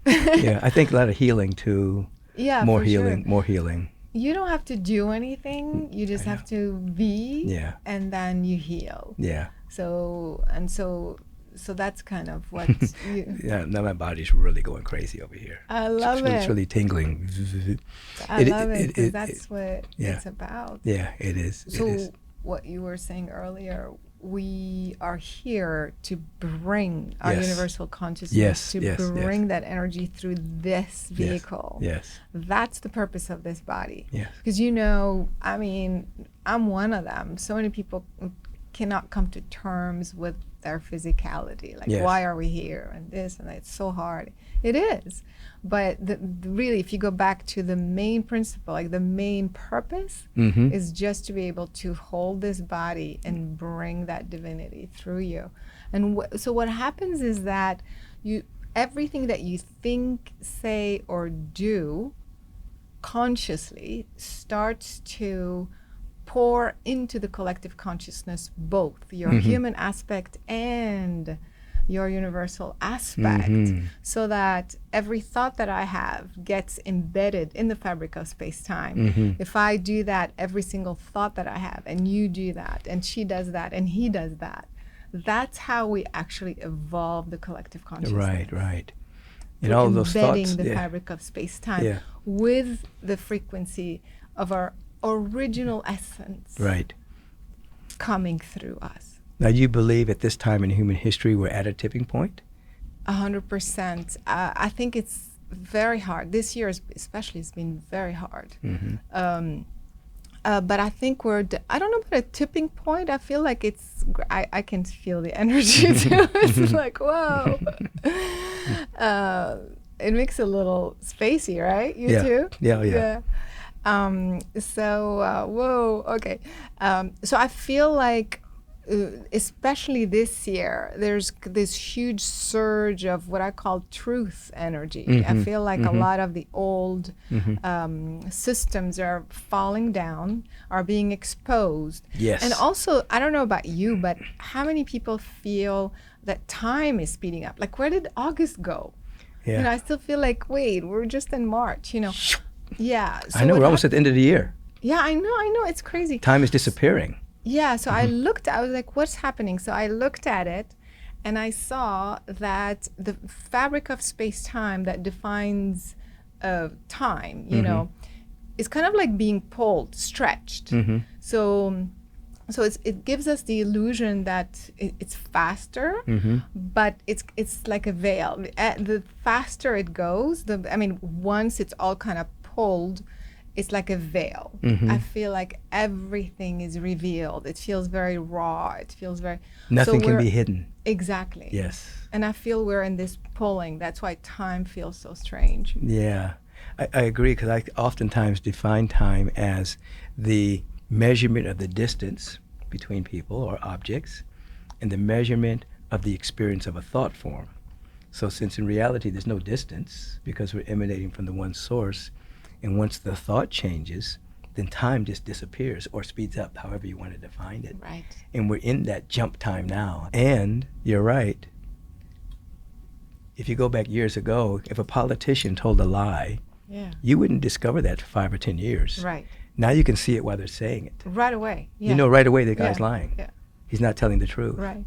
Yeah, I think a lot of healing too. Yeah, more for healing, sure. more healing. You don't have to do anything. You just have to be, and then you heal. Yeah. So that's kind of what you... Yeah, now my body's really going crazy over here. I love it. It's really tingling. I love it, because that's what it's about. Yeah, it is. So it is. What you were saying earlier, we are here to bring our universal consciousness, to bring that energy through this vehicle. Yes. That's the purpose of this body. Yes. Because, I mean, I'm one of them. So many people cannot come to terms with their physicality. Like, why are we here? And this and that. It's so hard. It is. But really, if you go back to the main principle, like the main purpose is just to be able to hold this body and bring that divinity through you. And so what happens is that everything that you think, say, or do consciously starts to pour into the collective consciousness, both your human aspect and your universal aspect, so that every thought that I have gets embedded in the fabric of space-time. If I do that, every single thought that I have, and you do that, and she does that, and he does that, that's how we actually evolve the collective consciousness. Right. And all those thoughts, embedding the fabric of space-time with the frequency of our original essence coming through us. Now, you believe at this time in human history we're at a tipping point? 100%. I think it's very hard. This year especially has been very hard. But I think I don't know about a tipping point. I feel like I can feel the energy too. It's like, whoa. It makes it a little spacey, right? You too? Yeah. Whoa, okay. So I feel like, especially this year, there's this huge surge of what I call truth energy. I feel like a lot of the old systems are falling down, are being exposed. Yes. And also, I don't know about you, but how many people feel that time is speeding up? Like, where did August go? Yeah. I still feel like, wait, we're just in March, Yeah. So I know, we're almost at the end of the year. Yeah, I know, it's crazy. Time is disappearing. Yeah, so I was like, what's happening? So I looked at it, and I saw that the fabric of space-time that defines time, is kind of like being pulled, stretched. So it gives us the illusion that it's faster, but it's like a veil. The faster it goes, once it's all kind of pulled, it's like a veil. I feel like everything is revealed. It feels very raw. It feels very... Nothing can be hidden. Exactly. Yes. And I feel we're in this pulling. That's why time feels so strange. Yeah. I agree, because I oftentimes define time as the measurement of the distance between people or objects and the measurement of the experience of a thought form. So since in reality there's no distance because we're emanating from the one source, and once the thought changes, then time just disappears or speeds up, however you want to define it. Right. And we're in that jump time now. And you're right. If you go back years ago, if a politician told a lie, you wouldn't discover that for 5 or 10 years. Right. Now you can see it while they're saying it. Right away. Yeah. You know right away the guy's lying. Yeah. He's not telling the truth. Right.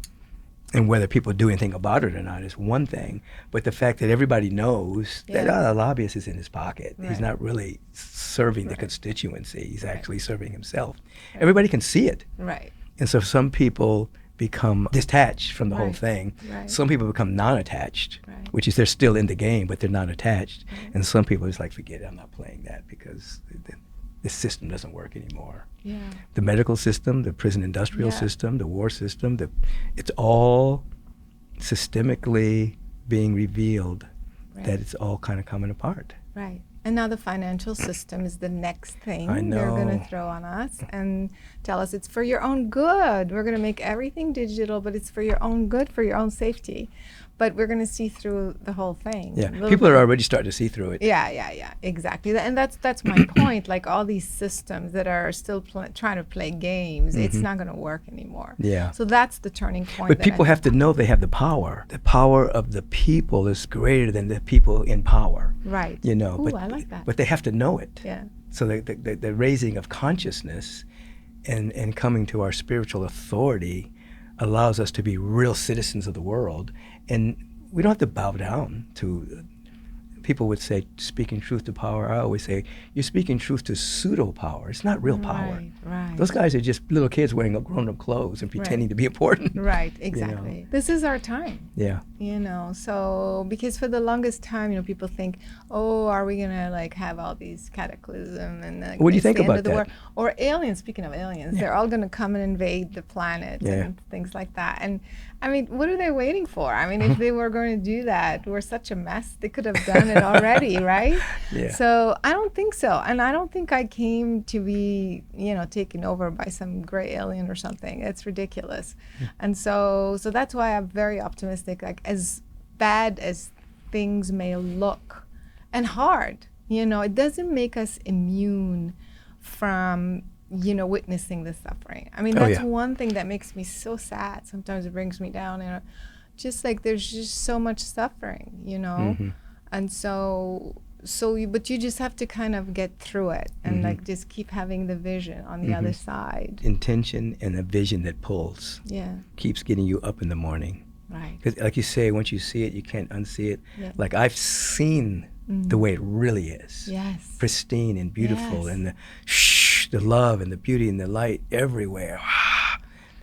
And whether people do anything about it or not is one thing, but the fact that everybody knows that the lobbyist is in his pocket. He's not really serving the constituency. He's actually serving himself. Everybody can see it. Right. And so some people become detached from the whole thing. Right. Some people become non-attached, which is they're still in the game, but they're not attached. And some people are just like, forget it, I'm not playing that because the system doesn't work anymore. Yeah. The medical system, the prison industrial system, the war system, it's all systemically being revealed that it's all kind of coming apart. Right. And now the financial system is the next thing I know. they're going to throw on us and tell us it's for your own good. We're going to make everything digital, but it's for your own good, for your own safety. but we're going to see through the whole thing. Yeah, people are already starting to see through it. Yeah, exactly. And that's my point. Like all these systems that are still trying to play games, it's not going to work anymore. Yeah. So that's the turning point. But people have to know they have the power. The power of the people is greater than the people in power. Right. You know. Ooh, but I like that. But they have to know it. Yeah. So the raising of consciousness and coming to our spiritual authority allows us to be real citizens of the world. And we don't have to bow down to, people would say, speaking truth to power. I always say, you're speaking truth to pseudo power. It's not real power. Right. Those guys are just little kids wearing grown-up clothes and pretending to be important. Right, exactly. You know? This is our time. Yeah. You know, so because for the longest time, you know, people think, oh, are we gonna like have all these cataclysm and like, what do you think about that? World? Or aliens? Speaking of aliens, they're all gonna come and invade the planet and things like that. And I mean, what are they waiting for? I mean, if they were going to do that, we're such a mess. They could have done it already, right? Yeah. So I don't think so, and I don't think I came to be, you know, taken over by some gray alien or something. It's ridiculous, and so that's why I'm very optimistic. Like, as bad as things may look, and hard, you know, it doesn't make us immune from, you know, witnessing the suffering. I mean, that's one thing that makes me so sad. Sometimes it brings me down, you know, just like there's just so much suffering, you know, and but you just have to kind of get through it and like just keep having the vision on the other side. Intention and a vision that pulls. Yeah. Keeps getting you up in the morning. Right. Because like you say, once you see it, you can't unsee it. Yeah. Like I've seen the way it really is. Yes. Pristine and beautiful, and the love and the beauty and the light everywhere.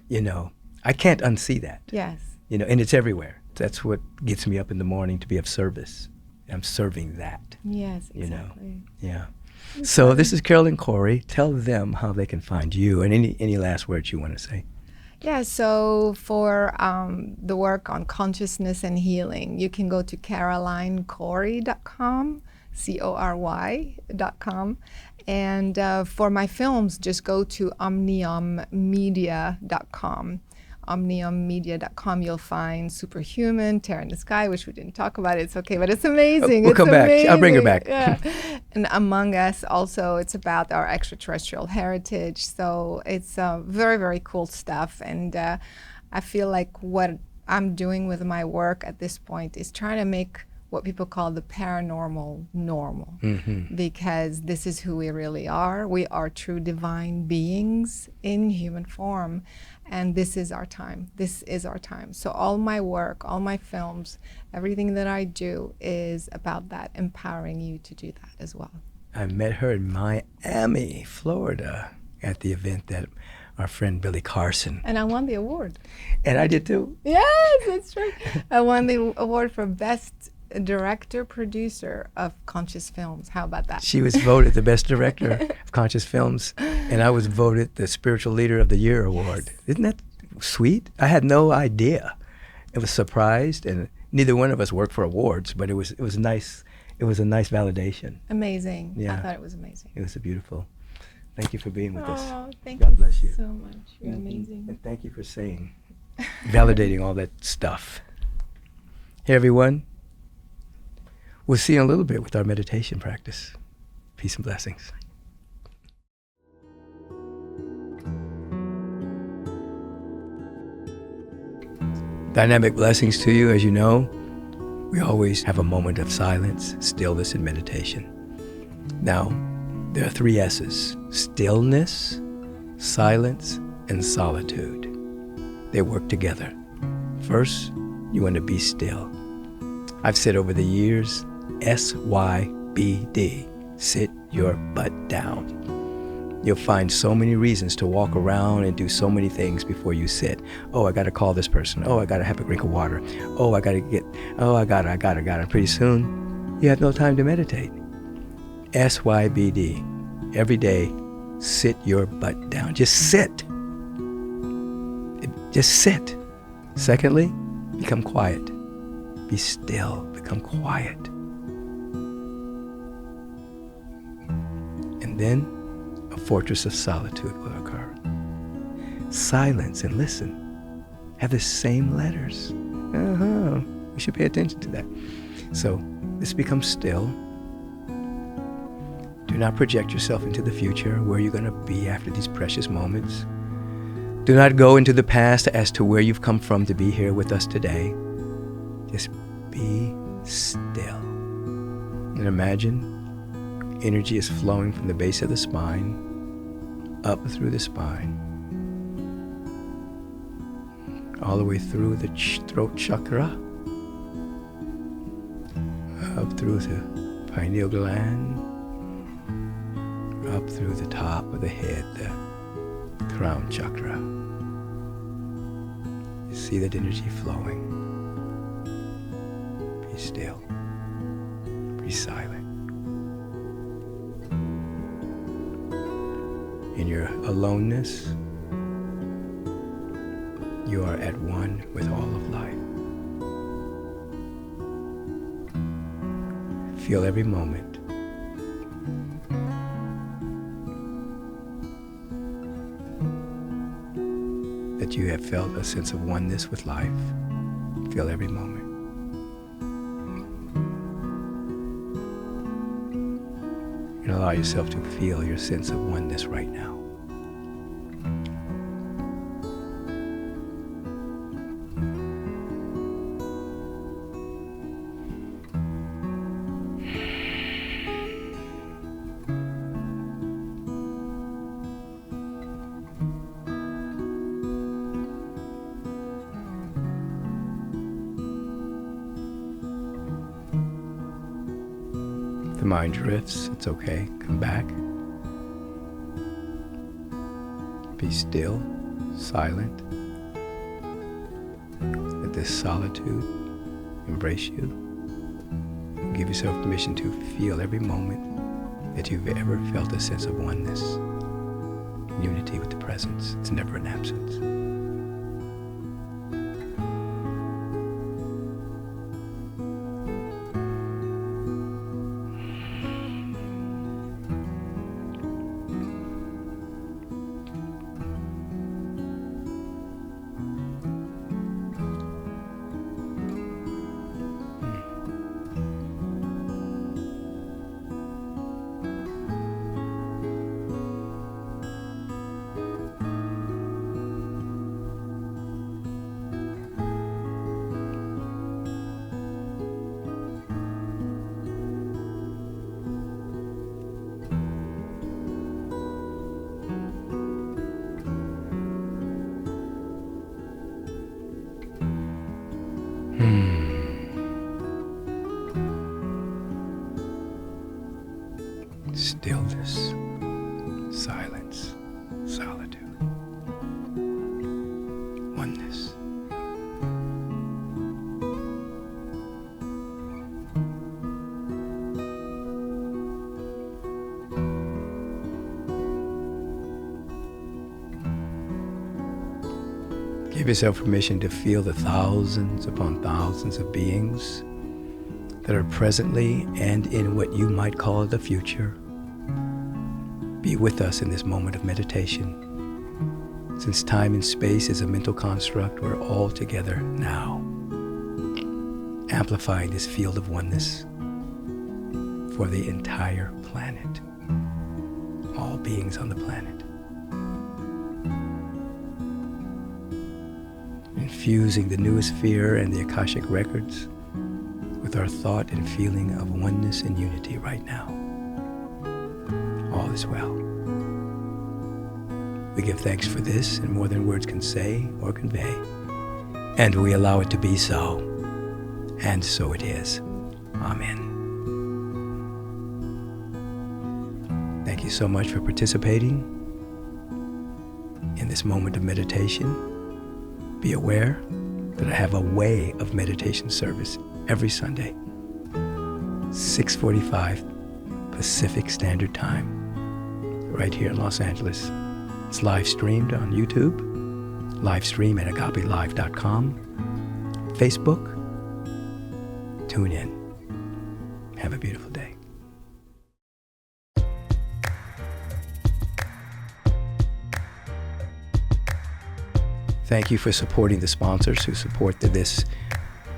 You know, I can't unsee that. Yes. You know, and it's everywhere. That's what gets me up in the morning, to be of service. I'm serving that. Yes, exactly. You know? Yeah. So this is Caroline Cory. Tell them how they can find you, and any last words you want to say. Yeah, so for the work on consciousness and healing, you can go to carolinecory.com, CORY.com. And for my films, just go to omniummedia.com. Omniummedia.com, you'll find Superhuman, Terror in the Sky, which we didn't talk about. It's okay, but it's amazing. We'll come back. I'll bring her back. Yeah. And Among Us, also, it's about our extraterrestrial heritage. So it's very, very cool stuff. And I feel like what I'm doing with my work at this point is trying to make what people call the paranormal normal, because this is who we really are. We are true divine beings in human form, and this is our time. This is our time. So all my work, all my films, everything that I do is about that, empowering you to do that as well. I met her in Miami, Florida, at the event that our friend Billy Carson. And I won the award. And I did too. Yes, that's right. I won the award for Best Director Producer of Conscious Films. How about that? She was voted the best director of conscious films, and I was voted the Spiritual Leader of the Year award. Yes. Isn't that sweet? I had no idea. I was surprised, and neither one of us worked for awards, but it was nice. It was a nice validation. Amazing. Yeah. I thought it was amazing. It was beautiful. Thank you for being with us. Oh, thank God you bless you so much. You're amazing. And thank you for validating all that stuff. Hey, everyone. We'll see you in a little bit with our meditation practice. Peace and blessings. Dynamic blessings to you. As you know, we always have a moment of silence, stillness, and meditation. Now, there are 3 S's: stillness, silence, and solitude. They work together. First, you want to be still. I've said over the years, SYBD, sit your butt down. You'll find so many reasons to walk around and do so many things before you sit. Oh, I got to call this person. Oh, I got to have a drink of water. Oh, I got to. And pretty soon, you have no time to meditate. SYBD, every day, sit your butt down. Just sit. Just sit. Secondly, become quiet. Be still. Become quiet. And then a fortress of solitude will occur. Silence and listen have the same letters. We should pay attention to that. So this becomes still. Do not project yourself into the future, where you're going to be after these precious moments. Do not go into the past as to where you've come from to be here with us today. Just be still. And imagine energy is flowing from the base of the spine, up through the spine, all the way through the throat chakra, up through the pineal gland, up through the top of the head, the crown chakra. You see that energy flowing. Be still. Be silent. In your aloneness, you are at one with all of life. Feel every moment. That you have felt a sense of oneness with life. Feel every moment. And allow yourself to feel your sense of oneness right now. The mind drifts, it's okay. Come back. Be still, silent. Let this solitude embrace you. Give yourself permission to feel every moment that you've ever felt a sense of oneness, unity with the presence. It's never an absence. Stillness, silence, solitude, oneness. Give yourself permission to feel the thousands upon thousands of beings that are presently and in what you might call the future. Be with us in this moment of meditation. Since time and space is a mental construct, we're all together now, amplifying this field of oneness for the entire planet, all beings on the planet. Infusing the noosphere and the Akashic records with our thought and feeling of oneness and unity right now. All is well. We give thanks for this and more than words can say or convey, and we allow it to be so, and so it is. Amen. Thank you so much for participating in this moment of meditation. Be aware that I have a way of meditation service every Sunday, 6:45 Pacific Standard Time, right here in Los Angeles. It's live streamed on YouTube, live stream at agapelive.com, Facebook. Tune in. Have a beautiful day. Thank you for supporting the sponsors who support this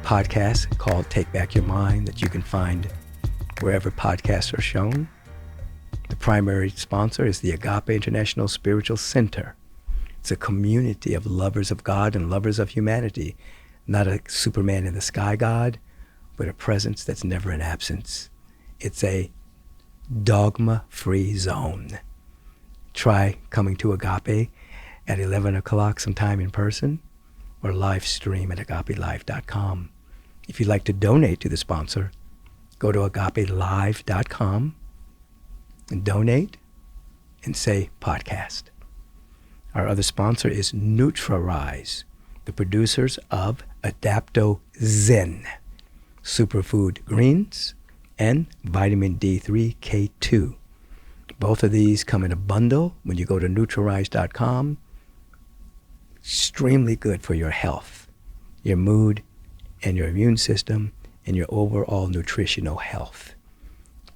podcast called Take Back Your Mind that you can find wherever podcasts are shown. The primary sponsor is the Agape International Spiritual Center. It's a community of lovers of God and lovers of humanity, not a Superman in the sky God, but a presence that's never in absence. It's a dogma-free zone. Try coming to Agape at 11 o'clock sometime in person, or live stream at agapelive.com. If you'd like to donate to the sponsor, go to agapelive.com and donate and say podcast. Our other sponsor is NutraRise, the producers of Adapto Zen, superfood greens, and vitamin D3 K2. Both of these come in a bundle when you go to NutraRise.com. Extremely good for your health, your mood, and your immune system, and your overall nutritional health.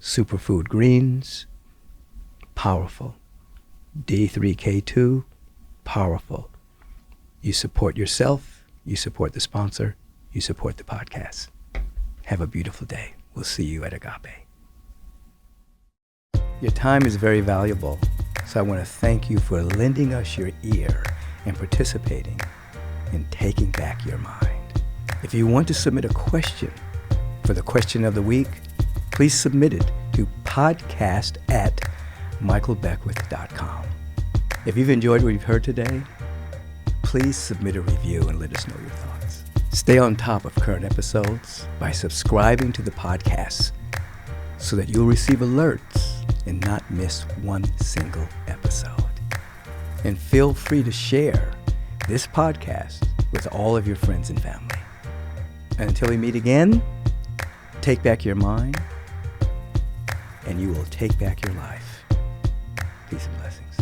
Superfood greens, powerful. D3K2, powerful. You support yourself, you support the sponsor, you support the podcast. Have a beautiful day. We'll see you at Agape. Your time is very valuable, so I want to thank you for lending us your ear and participating in taking back your mind. If you want to submit a question for the question of the week, please submit it to podcast@michaelbeckwith.com. If you've enjoyed what you've heard today, please submit a review and let us know your thoughts. Stay on top of current episodes by subscribing to the podcast so that you'll receive alerts and not miss one single episode. And feel free to share this podcast with all of your friends and family. And until we meet again, take back your mind, and you will take back your life. Peace and blessings.